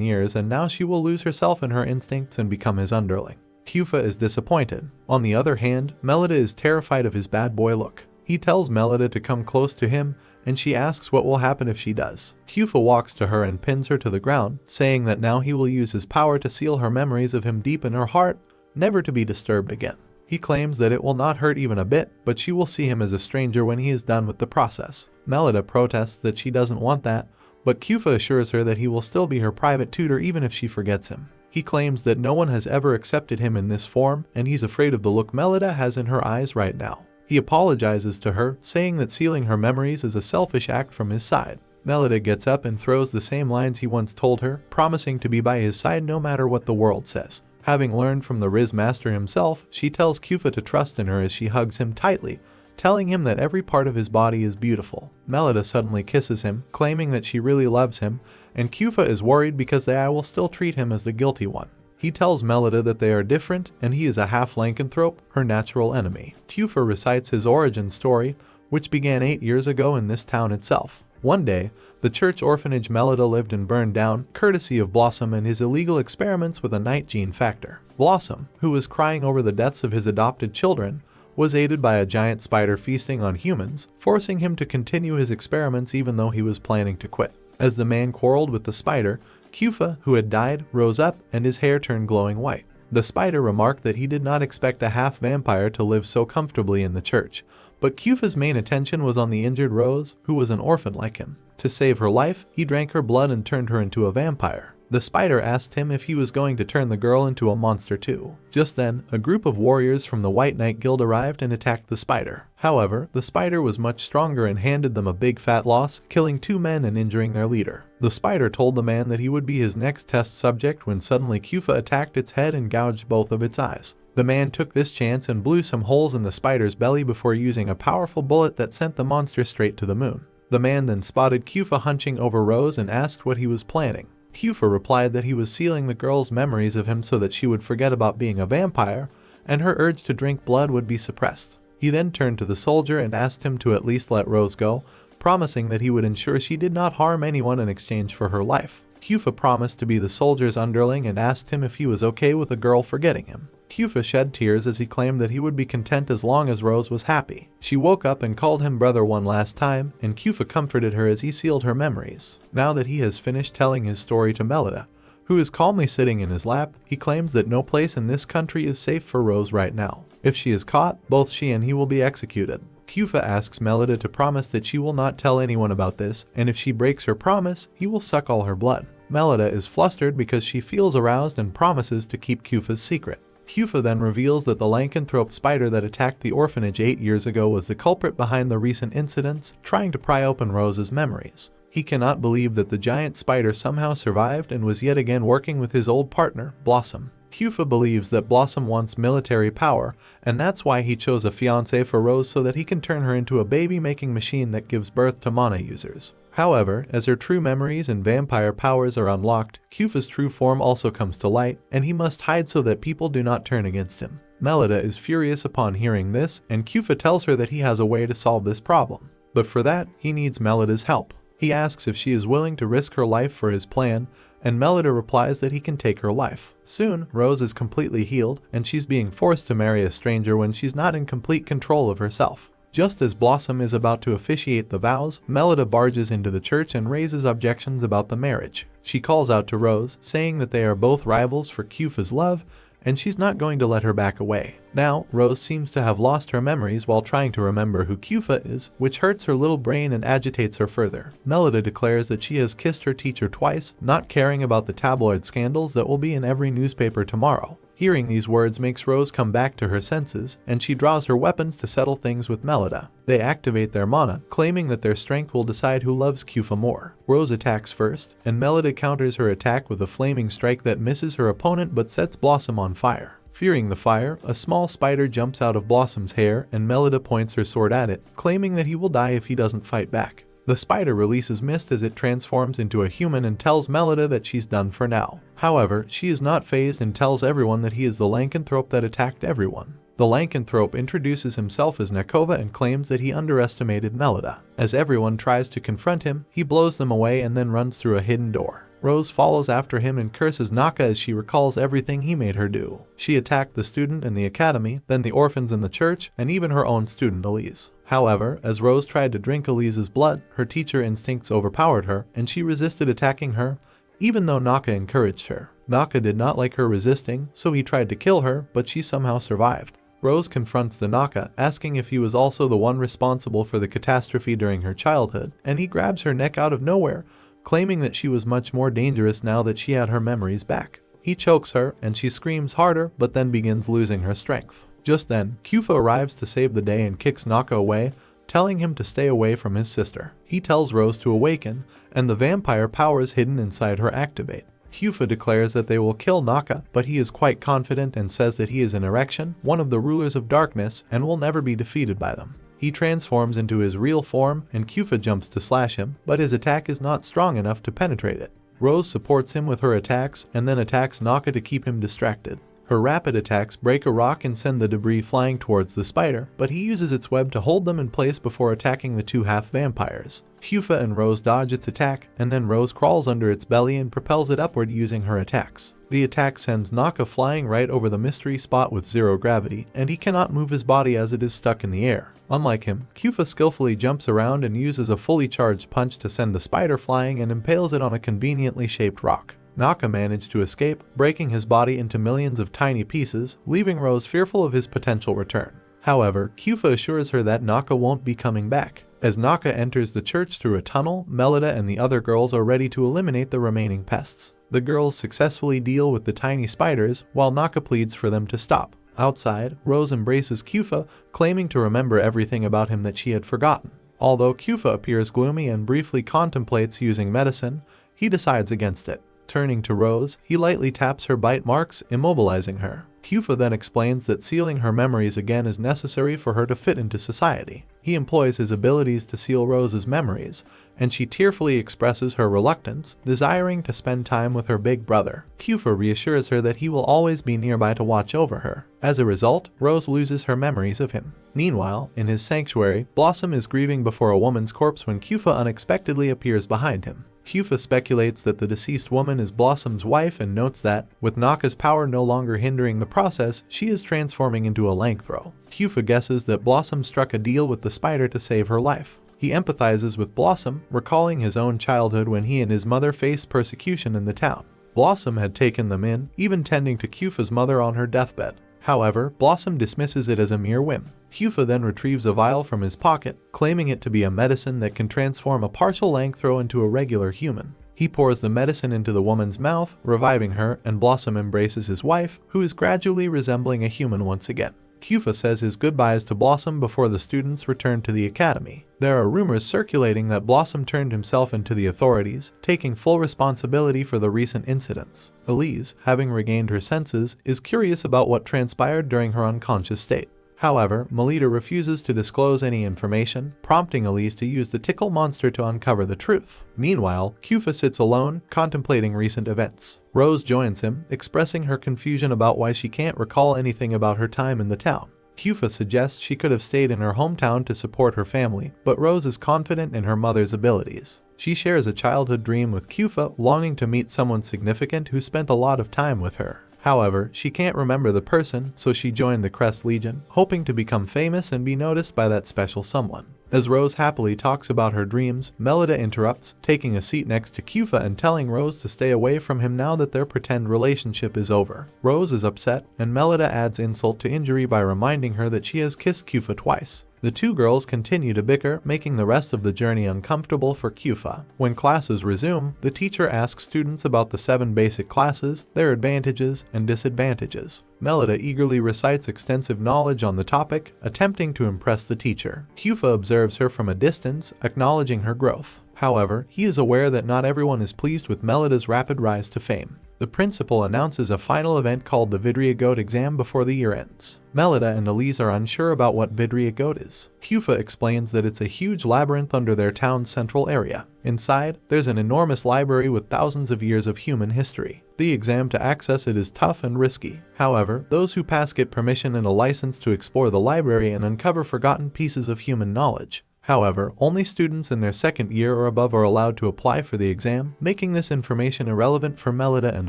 years and now she will lose herself in her instincts and become his underling. Kufa is disappointed. On the other hand, Melida is terrified of his bad boy look. He tells Melida to come close to him, and she asks what will happen if she does. Kufa walks to her and pins her to the ground, saying that now he will use his power to seal her memories of him deep in her heart, never to be disturbed again. He claims that it will not hurt even a bit, but she will see him as a stranger when he is done with the process. Melida protests that she doesn't want that, but Cufa assures her that he will still be her private tutor even if she forgets him. He claims that no one has ever accepted him in this form, and he's afraid of the look Melida has in her eyes right now. He apologizes to her, saying that sealing her memories is a selfish act from his side. Melida gets up and throws the same lines he once told her, promising to be by his side no matter what the world says. Having learned from the Riz master himself, she tells Cufa to trust in her as she hugs him tightly, telling him that every part of his body is beautiful. Melida suddenly kisses him, claiming that she really loves him, and Cufa is worried because they will still treat him as the guilty one. He tells Melida that they are different, and he is a half-lycanthrope, her natural enemy. Cufa recites his origin story, which began 8 years ago in this town itself. One day, the church orphanage Melida lived in burned down, courtesy of Blossom and his illegal experiments with a night gene factor. Blossom, who was crying over the deaths of his adopted children, was aided by a giant spider feasting on humans, forcing him to continue his experiments even though he was planning to quit. As the man quarreled with the spider, Cufa, who had died, rose up and his hair turned glowing white. The spider remarked that he did not expect a half-vampire to live so comfortably in the church, but Cufa's main attention was on the injured Rose, who was an orphan like him. To save her life, he drank her blood and turned her into a vampire. The spider asked him if he was going to turn the girl into a monster too. Just then, a group of warriors from the White Knight Guild arrived and attacked the spider. However, the spider was much stronger and handed them a big fat loss, killing 2 men and injuring their leader. The spider told the man that he would be his next test subject when suddenly Cufa attacked its head and gouged both of its eyes. The man took this chance and blew some holes in the spider's belly before using a powerful bullet that sent the monster straight to the moon. The man then spotted Cufa hunching over Rose and asked what he was planning. Cufa replied that he was sealing the girl's memories of him so that she would forget about being a vampire, and her urge to drink blood would be suppressed. He then turned to the soldier and asked him to at least let Rose go, promising that he would ensure she did not harm anyone in exchange for her life. Cufa promised to be the soldier's underling and asked him if he was okay with the girl forgetting him. Cufa shed tears as he claimed that he would be content as long as Rose was happy. She woke up and called him brother one last time, and Cufa comforted her as he sealed her memories. Now that he has finished telling his story to Melida, who is calmly sitting in his lap, he claims that no place in this country is safe for Rose right now. If she is caught, both she and he will be executed. Cufa asks Melida to promise that she will not tell anyone about this, and if she breaks her promise, he will suck all her blood. Melida is flustered because she feels aroused and promises to keep Cufa's secret. Cufa then reveals that the lycanthrope spider that attacked the orphanage 8 years ago was the culprit behind the recent incidents, trying to pry open Rose's memories. He cannot believe that the giant spider somehow survived and was yet again working with his old partner, Blossom. Cufa believes that Blossom wants military power, and that's why he chose a fiancée for Rose so that he can turn her into a baby-making machine that gives birth to mana users. However, as her true memories and vampire powers are unlocked, Cufa's true form also comes to light, and he must hide so that people do not turn against him. Melida is furious upon hearing this, and Cufa tells her that he has a way to solve this problem. But for that, he needs Melida's help. He asks if she is willing to risk her life for his plan, and Melida replies that he can take her life. Soon, Rose is completely healed, and she's being forced to marry a stranger when she's not in complete control of herself. Just as Blossom is about to officiate the vows, Melida barges into the church and raises objections about the marriage. She calls out to Rose, saying that they are both rivals for Cufa's love, and she's not going to let her back away. Now, Rose seems to have lost her memories while trying to remember who Cufa is, which hurts her little brain and agitates her further. Melida declares that she has kissed her teacher twice, not caring about the tabloid scandals that will be in every newspaper tomorrow. Hearing these words makes Rose come back to her senses, and she draws her weapons to settle things with Melida. They activate their mana, claiming that their strength will decide who loves Cufa more. Rose attacks first, and Melida counters her attack with a flaming strike that misses her opponent but sets Blossom on fire. Fearing the fire, a small spider jumps out of Blossom's hair, and Melida points her sword at it, claiming that he will die if he doesn't fight back. The spider releases mist as it transforms into a human and tells Melida that she's done for now. However, she is not fazed and tells everyone that he is the lycanthrope that attacked everyone. The lycanthrope introduces himself as Nakova and claims that he underestimated Melida. As everyone tries to confront him, he blows them away and then runs through a hidden door. Rose follows after him and curses Naka as she recalls everything he made her do. She attacked the student in the academy, then the orphans in the church, and even her own student Elise. However, as Rose tried to drink Elise's blood, her teacher instincts overpowered her, and she resisted attacking her, even though Naka encouraged her. Naka did not like her resisting, so he tried to kill her, but she somehow survived. Rose confronts the Naka, asking if he was also the one responsible for the catastrophe during her childhood, and he grabs her neck out of nowhere, claiming that she was much more dangerous now that she had her memories back. He chokes her, and she screams harder, but then begins losing her strength. Just then, Kyufa arrives to save the day and kicks Naka away, telling him to stay away from his sister. He tells Rose to awaken, and the vampire powers hidden inside her activate. Kyufa declares that they will kill Naka, but he is quite confident and says that he is an erection, one of the rulers of darkness, and will never be defeated by them. He transforms into his real form, and Kyufa jumps to slash him, but his attack is not strong enough to penetrate it. Rose supports him with her attacks, and then attacks Naka to keep him distracted. Her rapid attacks break a rock and send the debris flying towards the spider, but he uses its web to hold them in place before attacking the two half-vampires. Kyufa and Rose dodge its attack, and then Rose crawls under its belly and propels it upward using her attacks. The attack sends Naka flying right over the mystery spot with zero gravity, and he cannot move his body as it is stuck in the air. Unlike him, Kyufa skillfully jumps around and uses a fully charged punch to send the spider flying and impales it on a conveniently shaped rock. Naka managed to escape, breaking his body into millions of tiny pieces, leaving Rose fearful of his potential return. However, Kyufa assures her that Naka won't be coming back. As Naka enters the church through a tunnel, Melida and the other girls are ready to eliminate the remaining pests. The girls successfully deal with the tiny spiders, while Naka pleads for them to stop. Outside, Rose embraces Kyufa, claiming to remember everything about him that she had forgotten. Although Kyufa appears gloomy and briefly contemplates using medicine, he decides against it. Turning to Rose, he lightly taps her bite marks, immobilizing her. Kyufa then explains that sealing her memories again is necessary for her to fit into society. He employs his abilities to seal Rose's memories, and she tearfully expresses her reluctance, desiring to spend time with her big brother. Kyufa reassures her that he will always be nearby to watch over her. As a result, Rose loses her memories of him. Meanwhile, in his sanctuary, Blossom is grieving before a woman's corpse when Kyufa unexpectedly appears behind him. Kyufa speculates that the deceased woman is Blossom's wife and notes that, with Naka's power no longer hindering the process, she is transforming into a Langthrow. Kyufa guesses that Blossom struck a deal with the spider to save her life. He empathizes with Blossom, recalling his own childhood when he and his mother faced persecution in the town. Blossom had taken them in, even tending to Kyufa's mother on her deathbed. However, Blossom dismisses it as a mere whim. Kyufa then retrieves a vial from his pocket, claiming it to be a medicine that can transform a partial Langthrow into a regular human. He pours the medicine into the woman's mouth, reviving her, and Blossom embraces his wife, who is gradually resembling a human once again. Kyufa says his goodbyes to Blossom before the students return to the academy. There are rumors circulating that Blossom turned himself into the authorities, taking full responsibility for the recent incidents. Elise, having regained her senses, is curious about what transpired during her unconscious state. However, Melita refuses to disclose any information, prompting Elise to use the tickle monster to uncover the truth. Meanwhile, Kyufa sits alone, contemplating recent events. Rose joins him, expressing her confusion about why she can't recall anything about her time in the town. Kyufa suggests she could have stayed in her hometown to support her family, but Rose is confident in her mother's abilities. She shares a childhood dream with Kyufa, longing to meet someone significant who spent a lot of time with her. However, she can't remember the person, so she joined the Crest Legion, hoping to become famous and be noticed by that special someone. As Rose happily talks about her dreams, Melida interrupts, taking a seat next to Kyufa and telling Rose to stay away from him now that their pretend relationship is over. Rose is upset, and Melida adds insult to injury by reminding her that she has kissed Kyufa twice. The two girls continue to bicker, making the rest of the journey uncomfortable for Kyufa. When classes resume, the teacher asks students about the 7 basic classes, their advantages and disadvantages. Melida eagerly recites extensive knowledge on the topic, attempting to impress the teacher. Kyufa observes her from a distance, acknowledging her growth. However, he is aware that not everyone is pleased with Melida's rapid rise to fame. The principal announces a final event called the Vidriagote exam before the year ends. Melida and Elise are unsure about what Vidriagote is. Kyufa explains that it's a huge labyrinth under their town's central area. Inside, there's an enormous library with thousands of years of human history. The exam to access it is tough and risky. However, those who pass get permission and a license to explore the library and uncover forgotten pieces of human knowledge. However, only students in their 2nd year or above are allowed to apply for the exam, making this information irrelevant for Melida and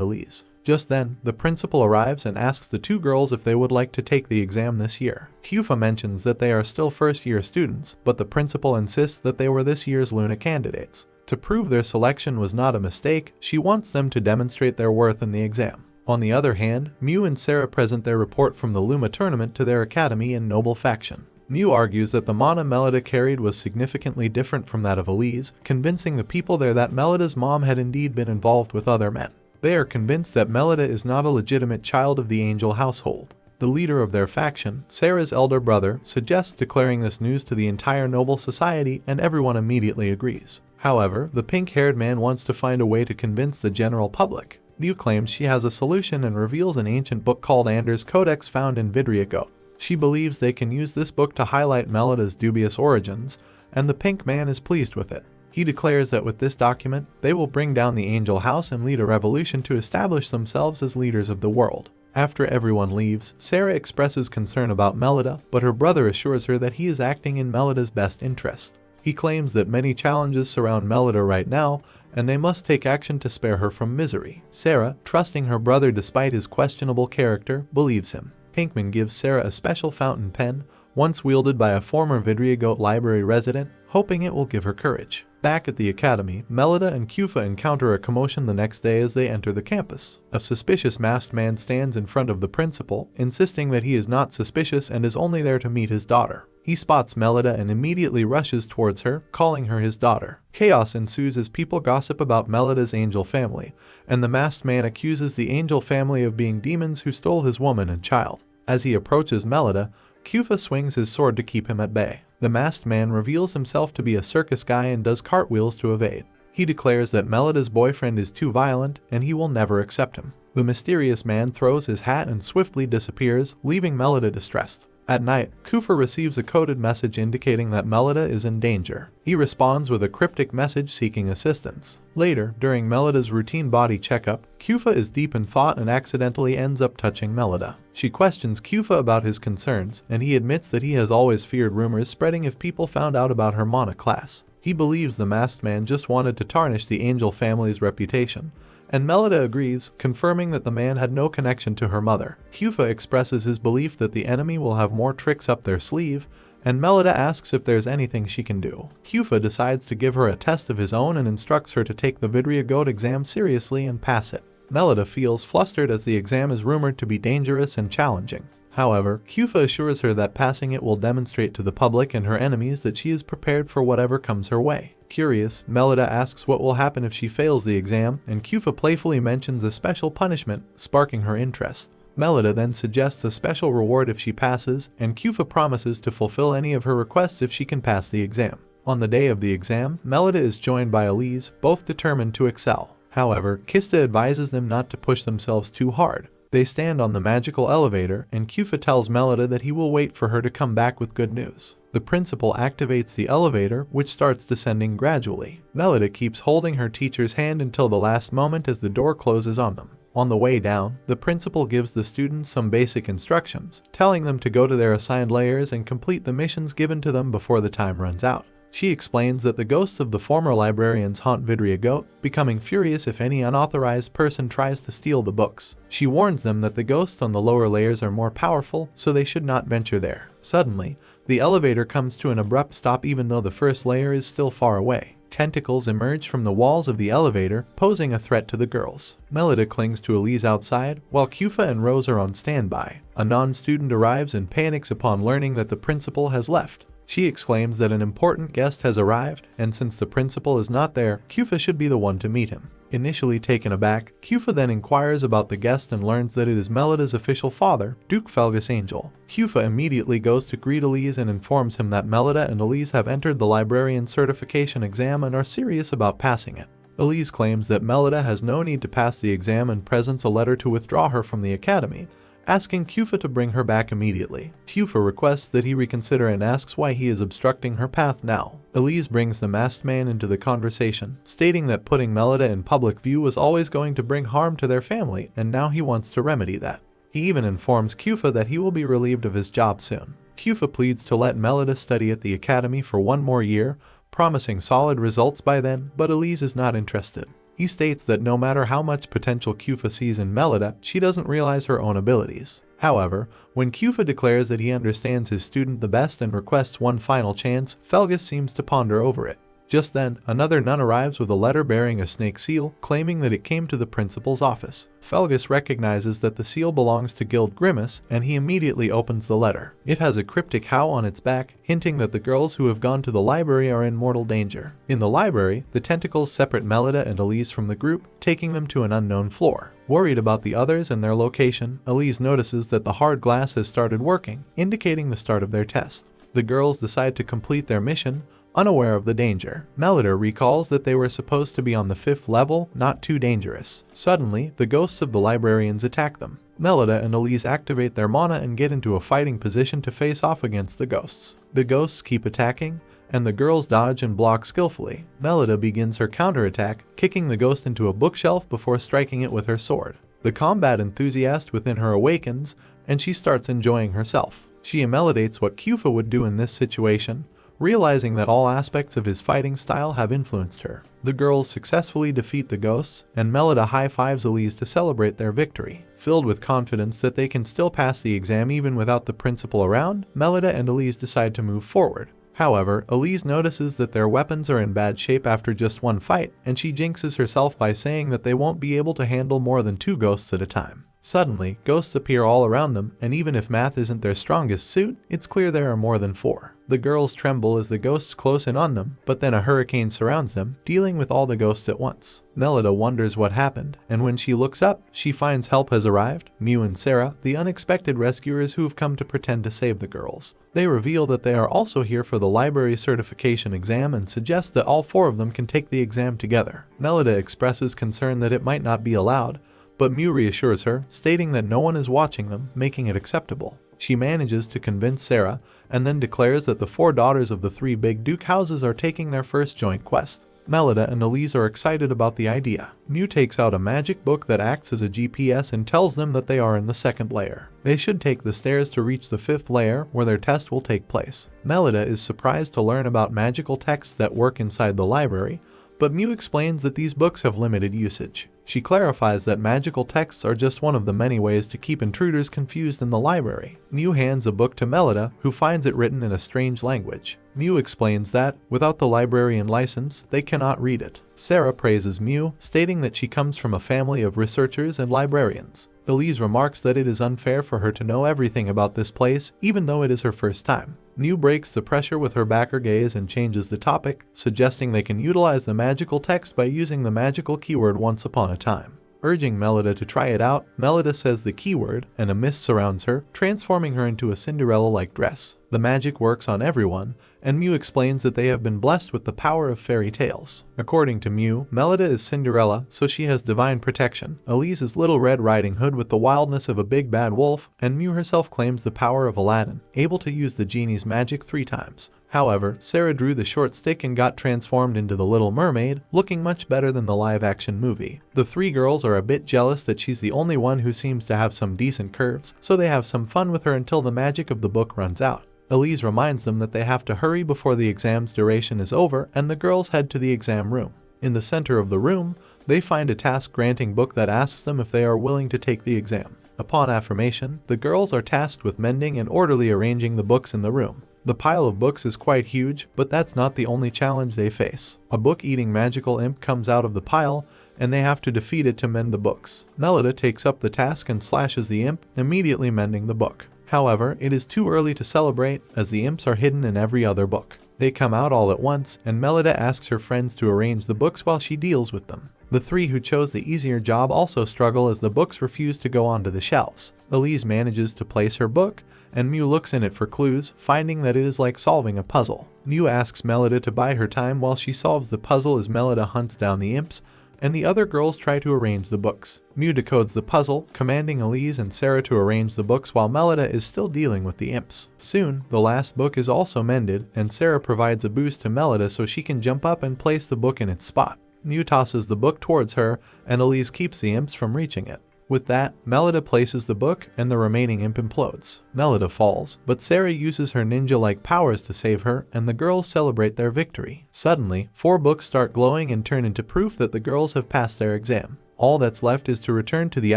Elise. Just then, the principal arrives and asks the two girls if they would like to take the exam this year. Kyufa mentions that they are still 1st-year students, but the principal insists that they were this year's Luna candidates. To prove their selection was not a mistake, she wants them to demonstrate their worth in the exam. On the other hand, Mew and Sarah present their report from the Luma tournament to their academy in noble faction. Mew argues that the mana Melida carried was significantly different from that of Elise, convincing the people there that Melida's mom had indeed been involved with other men. They are convinced that Melida is not a legitimate child of the Angel household. The leader of their faction, Sarah's elder brother, suggests declaring this news to the entire noble society, and everyone immediately agrees. However, the pink-haired man wants to find a way to convince the general public. Mew claims she has a solution and reveals an ancient book called Anders' Codex found in Vidriagoat. She believes they can use this book to highlight Melida's dubious origins, and the pink man is pleased with it. He declares that with this document, they will bring down the Angel House and lead a revolution to establish themselves as leaders of the world. After everyone leaves, Sarah expresses concern about Melida, but her brother assures her that he is acting in Melida's best interest. He claims that many challenges surround Melida right now, and they must take action to spare her from misery. Sarah, trusting her brother despite his questionable character, believes him. Pinkman gives Sarah a special fountain pen, once wielded by a former Vidriagoat library resident, hoping it will give her courage. Back at the academy, Melida and Kufa encounter a commotion the next day as they enter the campus. A suspicious masked man stands in front of the principal, insisting that he is not suspicious and is only there to meet his daughter. He spots Melida and immediately rushes towards her, calling her his daughter. Chaos ensues as people gossip about Melida's angel family, and the masked man accuses the angel family of being demons who stole his woman and child. As he approaches Melida, Kufa swings his sword to keep him at bay. The masked man reveals himself to be a circus guy and does cartwheels to evade. He declares that Melida's boyfriend is too violent and he will never accept him. The mysterious man throws his hat and swiftly disappears, leaving Melida distressed. At night, Kufa receives a coded message indicating that Melida is in danger. He responds with a cryptic message seeking assistance. Later, during Melida's routine body checkup, Kufa is deep in thought and accidentally ends up touching Melida. She questions Kufa about his concerns, and he admits that he has always feared rumors spreading if people found out about her mana class. He believes the masked man just wanted to tarnish the angel family's reputation, and Melida agrees, confirming that the man had no connection to her mother. Kufa expresses his belief that the enemy will have more tricks up their sleeve, and Melida asks if there's anything she can do. Kufa decides to give her a test of his own and instructs her to take the Vidriagoat exam seriously and pass it. Melida feels flustered as the exam is rumored to be dangerous and challenging. However, Kufa assures her that passing it will demonstrate to the public and her enemies that she is prepared for whatever comes her way. Curious, Melida asks what will happen if she fails the exam, and Kufa playfully mentions a special punishment, sparking her interest. Melida then suggests a special reward if she passes, and Kufa promises to fulfill any of her requests if she can pass the exam. On the day of the exam, Melida is joined by Elise, both determined to excel. However, Kista advises them not to push themselves too hard. They stand on the magical elevator, and Kufa tells Melida that he will wait for her to come back with good news. The principal activates the elevator, which starts descending gradually. Melida keeps holding her teacher's hand until the last moment as the door closes on them. On the way down, the principal gives the students some basic instructions, telling them to go to their assigned layers and complete the missions given to them before the time runs out. She explains that the ghosts of the former librarians haunt Vidriagoat, becoming furious if any unauthorized person tries to steal the books. She warns them that the ghosts on the lower layers are more powerful, so they should not venture there. Suddenly, the elevator comes to an abrupt stop even though the first layer is still far away. Tentacles emerge from the walls of the elevator, posing a threat to the girls. Melida clings to Elise outside, while Kufa and Rose are on standby. A non-student arrives and panics upon learning that the principal has left. She exclaims that an important guest has arrived, and since the principal is not there, Kufa should be the one to meet him. Initially taken aback, Kufa then inquires about the guest and learns that it is Melida's official father, Duke Felgus Angel. Kufa immediately goes to greet Elise and informs him that Melida and Elise have entered the librarian certification exam and are serious about passing it. Elise claims that Melida has no need to pass the exam and presents a letter to withdraw her from the academy, asking Kufa to bring her back immediately. Kufa requests that he reconsider and asks why he is obstructing her path now. Elise brings the masked man into the conversation, stating that putting Melida in public view was always going to bring harm to their family, and now he wants to remedy that. He even informs Kufa that he will be relieved of his job soon. Kufa pleads to let Melida study at the academy for one more year, promising solid results by then, but Elise is not interested. He states that no matter how much potential Kufa sees in Melida, she doesn't realize her own abilities. However, when Kufa declares that he understands his student the best and requests one final chance, Felgus seems to ponder over it. Just then, another nun arrives with a letter bearing a snake seal, claiming that it came to the principal's office. Felgus recognizes that the seal belongs to Guild Grimace, and he immediately opens the letter. It has a cryptic howl on its back, hinting that the girls who have gone to the library are in mortal danger. In the library, the tentacles separate Melida and Elise from the group, taking them to an unknown floor. Worried about the others and their location, Elise notices that the hard glass has started working, indicating the start of their test. The girls decide to complete their mission, unaware of the danger. Melida recalls that they were supposed to be on the 5th level, not too dangerous. Suddenly, the ghosts of the librarians attack them. Melida and Elise activate their mana and get into a fighting position to face off against the ghosts. The ghosts keep attacking, and the girls dodge and block skillfully. Melida begins her counterattack, kicking the ghost into a bookshelf before striking it with her sword. The combat enthusiast within her awakens, and she starts enjoying herself. She immolates what Kufa would do in this situation, realizing that all aspects of his fighting style have influenced her. The girls successfully defeat the ghosts, and Melida high-fives Elise to celebrate their victory. Filled with confidence that they can still pass the exam even without the principal around, Melida and Elise decide to move forward. However, Elise notices that their weapons are in bad shape after just one fight, and she jinxes herself by saying that they won't be able to handle more than 2 ghosts at a time. Suddenly, ghosts appear all around them, and even if math isn't their strongest suit, it's clear there are more than 4. The girls tremble as the ghosts close in on them, but then a hurricane surrounds them, dealing with all the ghosts at once. Melida wonders what happened, and when she looks up, she finds help has arrived, Mew and Sarah, the unexpected rescuers who have come to pretend to save the girls. They reveal that they are also here for the library certification exam and suggest that all 4 of them can take the exam together. Melida expresses concern that it might not be allowed, but Mew reassures her, stating that no one is watching them, making it acceptable. She manages to convince Sarah, and then declares that the 4 daughters of the 3 big Duke houses are taking their first joint quest. Melida and Elise are excited about the idea. Mew takes out a magic book that acts as a GPS and tells them that they are in the 2nd layer. They should take the stairs to reach the 5th layer, where their test will take place. Melida is surprised to learn about magical texts that work inside the library, but Mew explains that these books have limited usage. She clarifies that magical texts are just one of the many ways to keep intruders confused in the library. Mew hands a book to Melida, who finds it written in a strange language. Mew explains that, without the librarian license, they cannot read it. Sarah praises Mew, stating that she comes from a family of researchers and librarians. Elise remarks that it is unfair for her to know everything about this place, even though it is her first time. Mew breaks the pressure with her backer gaze and changes the topic, suggesting they can utilize the magical text by using the magical keyword once upon a time. Urging Melida to try it out, Melida says the keyword, and a mist surrounds her, transforming her into a Cinderella-like dress. The magic works on everyone, and Mew explains that they have been blessed with the power of fairy tales. According to Mew, Melida is Cinderella, so she has divine protection. Elise is Little Red Riding Hood with the wildness of a big bad wolf, and Mew herself claims the power of Aladdin, able to use the genie's magic 3 times. However, Sarah drew the short stick and got transformed into the Little Mermaid, looking much better than the live-action movie. The 3 girls are a bit jealous that she's the only one who seems to have some decent curves, so they have some fun with her until the magic of the book runs out. Elise reminds them that they have to hurry before the exam's duration is over, and the girls head to the exam room. In the center of the room, they find a task-granting book that asks them if they are willing to take the exam. Upon affirmation, the girls are tasked with mending and orderly arranging the books in the room. The pile of books is quite huge, but that's not the only challenge they face. A book-eating magical imp comes out of the pile, and they have to defeat it to mend the books. Melida takes up the task and slashes the imp, immediately mending the book. However, it is too early to celebrate, as the imps are hidden in every other book. They come out all at once, and Melida asks her friends to arrange the books while she deals with them. The 3 who chose the easier job also struggle as the books refuse to go onto the shelves. Elise manages to place her book, and Mew looks in it for clues, finding that it is like solving a puzzle. Mew asks Melida to buy her time while she solves the puzzle as Melida hunts down the imps, and the other girls try to arrange the books. Mew decodes the puzzle, commanding Elise and Sarah to arrange the books while Melida is still dealing with the imps. Soon, the last book is also mended, and Sarah provides a boost to Melida so she can jump up and place the book in its spot. Mew tosses the book towards her, and Elise keeps the imps from reaching it. With that, Melida places the book, and the remaining imp implodes. Melida falls, but Sarah uses her ninja-like powers to save her, and the girls celebrate their victory. Suddenly, 4 books start glowing and turn into proof that the girls have passed their exam. All that's left is to return to the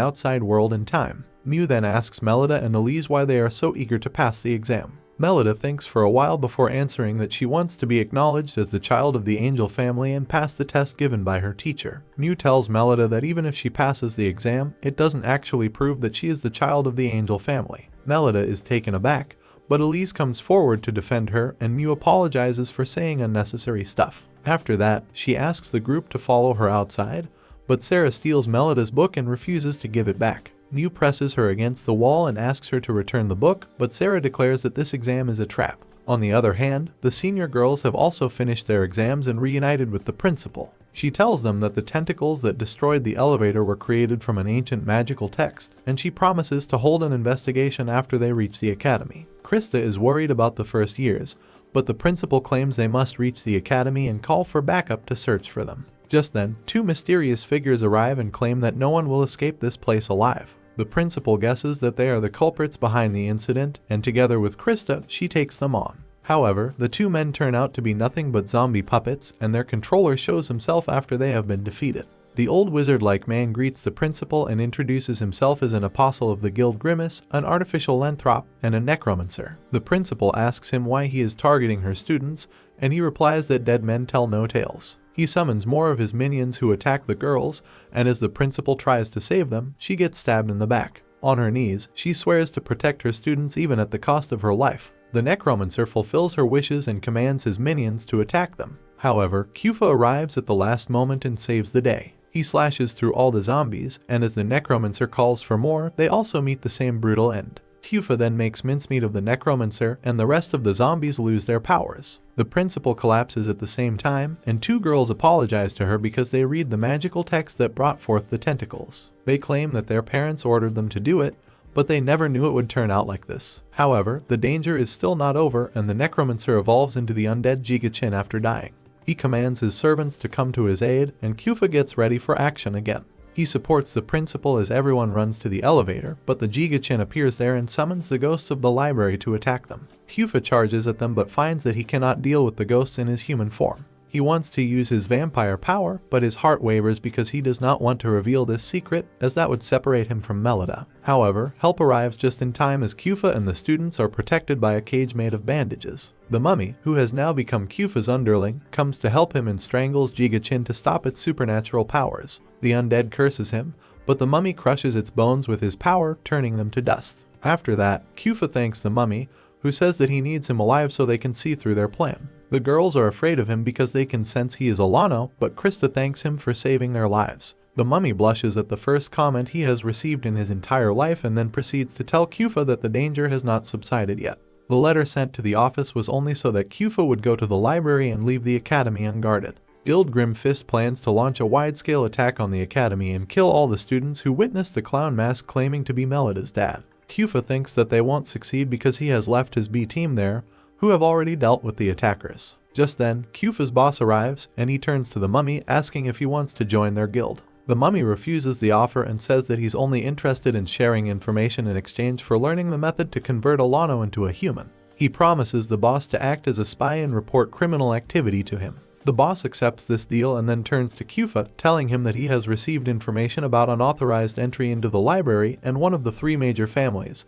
outside world in time. Mew then asks Melida and Elise why they are so eager to pass the exam. Melida thinks for a while before answering that she wants to be acknowledged as the child of the angel family and pass the test given by her teacher. Mew tells Melida that even if she passes the exam, it doesn't actually prove that she is the child of the angel family. Melida is taken aback, but Elise comes forward to defend her and Mew apologizes for saying unnecessary stuff. After that, she asks the group to follow her outside, but Sarah steals Melida's book and refuses to give it back. Mew presses her against the wall and asks her to return the book, but Sarah declares that this exam is a trap. On the other hand, the senior girls have also finished their exams and reunited with the principal. She tells them that the tentacles that destroyed the elevator were created from an ancient magical text, and she promises to hold an investigation after they reach the academy. Krista is worried about the first years, but the principal claims they must reach the academy and call for backup to search for them. Just then, two mysterious figures arrive and claim that no one will escape this place alive. The principal guesses that they are the culprits behind the incident, and together with Krista, she takes them on. However, the two men turn out to be nothing but zombie puppets, and their controller shows himself after they have been defeated. The old wizard-like man greets the principal and introduces himself as an apostle of the guild Grimace, an artificial lanthrop, and a necromancer. The principal asks him why he is targeting her students, and he replies that dead men tell no tales. He summons more of his minions who attack the girls, and as the principal tries to save them, she gets stabbed in the back. On her knees, she swears to protect her students even at the cost of her life. The necromancer fulfills her wishes and commands his minions to attack them. However, Kufa arrives at the last moment and saves the day. He slashes through all the zombies, and as the necromancer calls for more, they also meet the same brutal end. Kufa then makes mincemeat of the necromancer, and the rest of the zombies lose their powers. The principal collapses at the same time, and two girls apologize to her because they read the magical text that brought forth the tentacles. They claim that their parents ordered them to do it, but they never knew it would turn out like this. However, the danger is still not over, and the necromancer evolves into the undead Jigachin after dying. He commands his servants to come to his aid, and Kufa gets ready for action again. He supports the principal as everyone runs to the elevator, but the Jigachin appears there and summons the ghosts of the library to attack them. Kufa charges at them but finds that he cannot deal with the ghosts in his human form. He wants to use his vampire power, but his heart wavers because he does not want to reveal this secret, as that would separate him from Melida. However, help arrives just in time as Kufa and the students are protected by a cage made of bandages. The mummy, who has now become Kufa's underling, comes to help him and strangles Jigachin to stop its supernatural powers. The undead curses him, but the mummy crushes its bones with his power, turning them to dust. After that, Kufa thanks the mummy, who says that he needs him alive so they can see through their plan. The girls are afraid of him because they can sense he is Alano, but Krista thanks him for saving their lives. The mummy blushes at the first comment he has received in his entire life and then proceeds to tell Kufa that the danger has not subsided yet. The letter sent to the office was only so that Kufa would go to the library and leave the academy unguarded. Guild Grimfist plans to launch a wide-scale attack on the academy and kill all the students who witness the clown mask claiming to be Melida's dad. Kufa thinks that they won't succeed because he has left his B team there, who have already dealt with the attackers. Just then, Kufa's boss arrives, and he turns to the mummy asking if he wants to join their guild. The mummy refuses the offer and says that he's only interested in sharing information in exchange for learning the method to convert Alano into a human. He promises the boss to act as a spy and report criminal activity to him. The boss accepts this deal and then turns to Kufa, telling him that he has received information about unauthorized entry into the library and one of the three major families,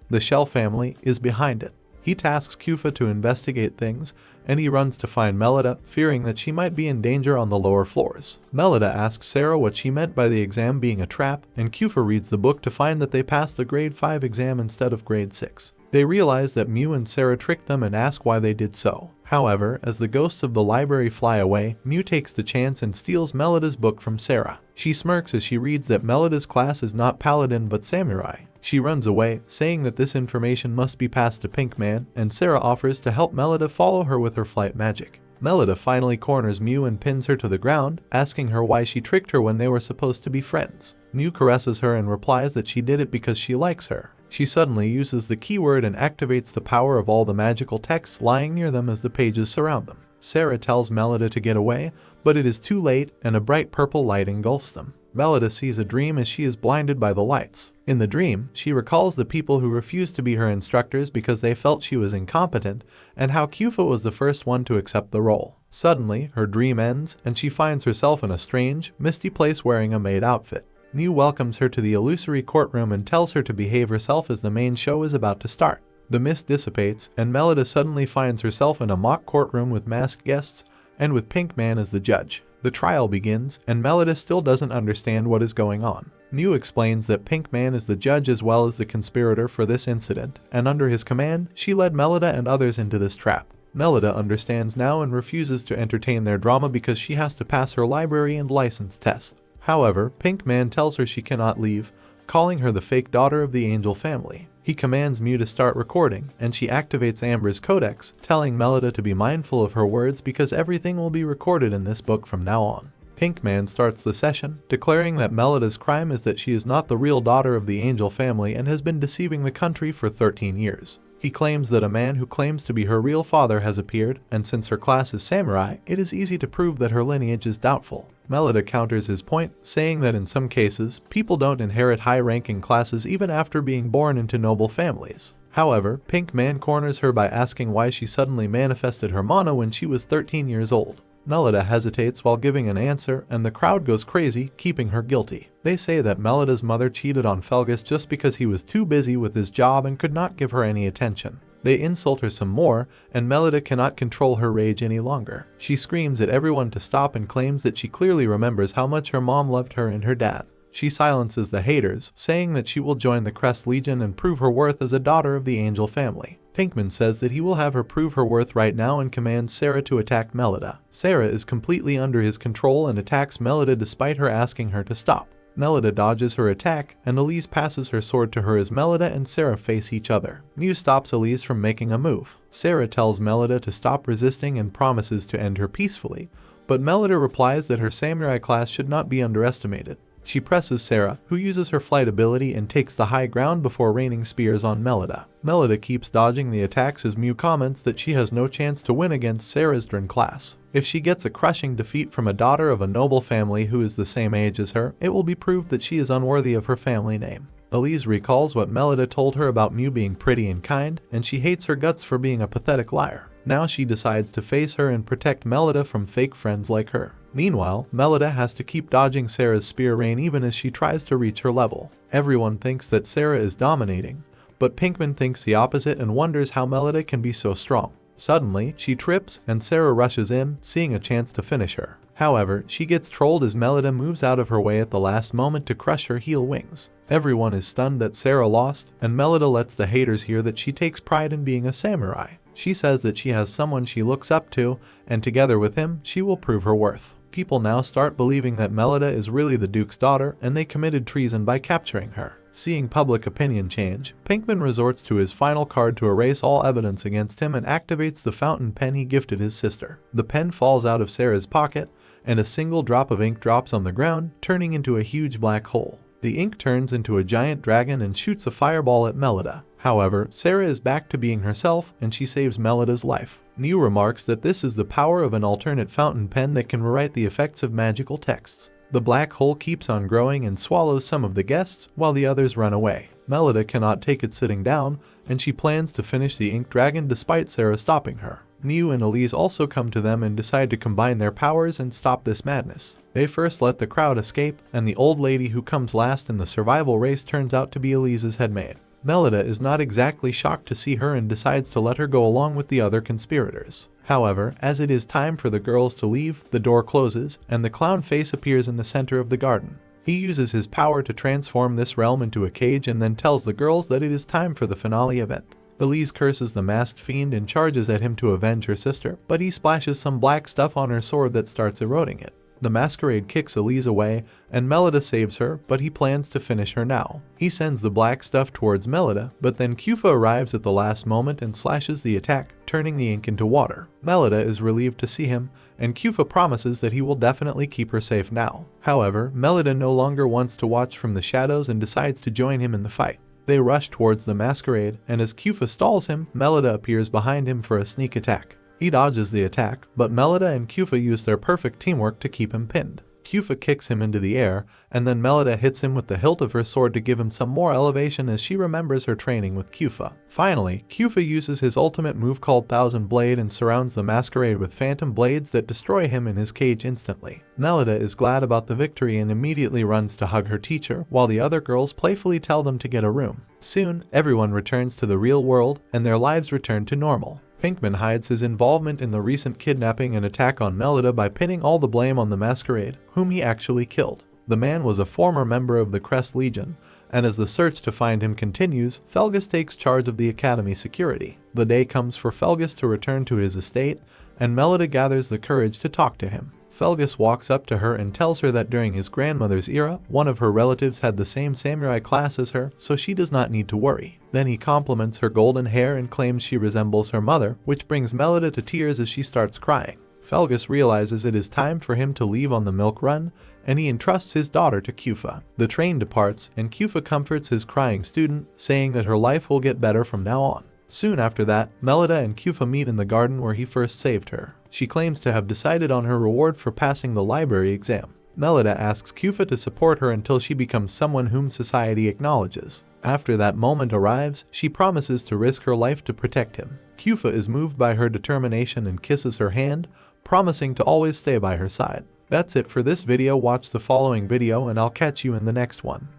the Shell family, is behind it. He tasks Kufa to investigate things, and he runs to find Melida, fearing that she might be in danger on the lower floors. Melida asks Sarah what she meant by the exam being a trap, and Kufa reads the book to find that they passed the grade 5 exam instead of grade 6. They realize that Mew and Sarah tricked them and ask why they did so. However, as the ghosts of the library fly away, Mew takes the chance and steals Melida's book from Sarah. She smirks as she reads that Melida's class is not paladin but samurai. She runs away, saying that this information must be passed to Pinkman, and Sarah offers to help Melida follow her with her flight magic. Melida finally corners Mew and pins her to the ground, asking her why she tricked her when they were supposed to be friends. Mew caresses her and replies that she did it because she likes her. She suddenly uses the keyword and activates the power of all the magical texts lying near them as the pages surround them. Sarah tells Melida to get away, but it is too late and a bright purple light engulfs them. Melida sees a dream as she is blinded by the lights. In the dream, she recalls the people who refused to be her instructors because they felt she was incompetent, and how Kufa was the first one to accept the role. Suddenly, her dream ends, and she finds herself in a strange, misty place wearing a maid outfit. Mew welcomes her to the illusory courtroom and tells her to behave herself as the main show is about to start. The mist dissipates, and Melida suddenly finds herself in a mock courtroom with masked guests, and with Pink Man as the judge. The trial begins, and Melida still doesn't understand what is going on. Mew explains that Pink Man is the judge as well as the conspirator for this incident, and under his command, she led Melida and others into this trap. Melida understands now and refuses to entertain their drama because she has to pass her library and license test. However, Pink Man tells her she cannot leave, calling her the fake daughter of the Angel family. He commands Mew to start recording, and she activates Amber's codex, telling Melida to be mindful of her words because everything will be recorded in this book from now on. Pink Man starts the session, declaring that Melida's crime is that she is not the real daughter of the Angel family and has been deceiving the country for 13 years. He claims that a man who claims to be her real father has appeared, and since her class is samurai, it is easy to prove that her lineage is doubtful. Melida counters his point, saying that in some cases, people don't inherit high-ranking classes even after being born into noble families. However, Pink Man corners her by asking why she suddenly manifested her mana when she was 13 years old. Melida hesitates while giving an answer, and the crowd goes crazy, keeping her guilty. They say that Melida's mother cheated on Felgus just because he was too busy with his job and could not give her any attention. They insult her some more, and Melida cannot control her rage any longer. She screams at everyone to stop and claims that she clearly remembers how much her mom loved her and her dad. She silences the haters, saying that she will join the Crest Legion and prove her worth as a daughter of the Angel family. Pinkman says that he will have her prove her worth right now and commands Sarah to attack Melida. Sarah is completely under his control and attacks Melida despite her asking her to stop. Melida dodges her attack, and Elise passes her sword to her as Melida and Sarah face each other. Mew stops Elise from making a move. Sarah tells Melida to stop resisting and promises to end her peacefully, but Melida replies that her samurai class should not be underestimated. She presses Sarah, who uses her flight ability and takes the high ground before raining spears on Melida. Melida keeps dodging the attacks as Mew comments that she has no chance to win against Sarah's Dren class. If she gets a crushing defeat from a daughter of a noble family who is the same age as her, it will be proved that she is unworthy of her family name. Elise recalls what Melida told her about Mew being pretty and kind, and she hates her guts for being a pathetic liar. Now she decides to face her and protect Melida from fake friends like her. Meanwhile, Melida has to keep dodging Sarah's spear rain even as she tries to reach her level. Everyone thinks that Sarah is dominating, but Pinkman thinks the opposite and wonders how Melida can be so strong. Suddenly, she trips and Sarah rushes in, seeing a chance to finish her. However, she gets trolled as Melida moves out of her way at the last moment to crush her heel wings. Everyone is stunned that Sarah lost, and Melida lets the haters hear that she takes pride in being a samurai. She says that she has someone she looks up to, and together with him, she will prove her worth. People now start believing that Melida is really the Duke's daughter, and they committed treason by capturing her. Seeing public opinion change, Pinkman resorts to his final card to erase all evidence against him and activates the fountain pen he gifted his sister. The pen falls out of Sarah's pocket, and a single drop of ink drops on the ground, turning into a huge black hole. The ink turns into a giant dragon and shoots a fireball at Melida. However, Sarah is back to being herself, and she saves Melida's life. Mew remarks that this is the power of an alternate fountain pen that can rewrite the effects of magical texts. The black hole keeps on growing and swallows some of the guests, while the others run away. Melida cannot take it sitting down, and she plans to finish the ink dragon despite Sarah stopping her. Mew and Elise also come to them and decide to combine their powers and stop this madness. They first let the crowd escape, and the old lady who comes last in the survival race turns out to be Elise's headmaid. Melida is not exactly shocked to see her and decides to let her go along with the other conspirators. However, as it is time for the girls to leave, the door closes, and the clown face appears in the center of the garden. He uses his power to transform this realm into a cage and then tells the girls that it is time for the finale event. Elise curses the masked fiend and charges at him to avenge her sister, but he splashes some black stuff on her sword that starts eroding it. The masquerade kicks Elise away, and Melida saves her, but he plans to finish her now. He sends the black stuff towards Melida, but then Kufa arrives at the last moment and slashes the attack, turning the ink into water. Melida is relieved to see him, and Kufa promises that he will definitely keep her safe now. However, Melida no longer wants to watch from the shadows and decides to join him in the fight. They rush towards the masquerade, and as Kufa stalls him, Melida appears behind him for a sneak attack. He dodges the attack, but Melida and Kufa use their perfect teamwork to keep him pinned. Kufa kicks him into the air, and then Melida hits him with the hilt of her sword to give him some more elevation as she remembers her training with Kufa. Finally, Kufa uses his ultimate move called Thousand Blade and surrounds the masquerade with phantom blades that destroy him in his cage instantly. Melida is glad about the victory and immediately runs to hug her teacher, while the other girls playfully tell them to get a room. Soon, everyone returns to the real world, and their lives return to normal. Pinkman hides his involvement in the recent kidnapping and attack on Melida by pinning all the blame on the masquerade, whom he actually killed. The man was a former member of the Crest Legion, and as the search to find him continues, Felgus takes charge of the Academy security. The day comes for Felgus to return to his estate, and Melida gathers the courage to talk to him. Felgus walks up to her and tells her that during his grandmother's era, one of her relatives had the same samurai class as her, so she does not need to worry. Then he compliments her golden hair and claims she resembles her mother, which brings Melida to tears as she starts crying. Felgus realizes it is time for him to leave on the milk run, and he entrusts his daughter to Kufa. The train departs, and Kufa comforts his crying student, saying that her life will get better from now on. Soon after that, Melida and Kufa meet in the garden where he first saved her. She claims to have decided on her reward for passing the library exam. Melida asks Kufa to support her until she becomes someone whom society acknowledges. After that moment arrives, she promises to risk her life to protect him. Kufa is moved by her determination and kisses her hand, promising to always stay by her side. That's it for this video. Watch the following video and I'll catch you in the next one.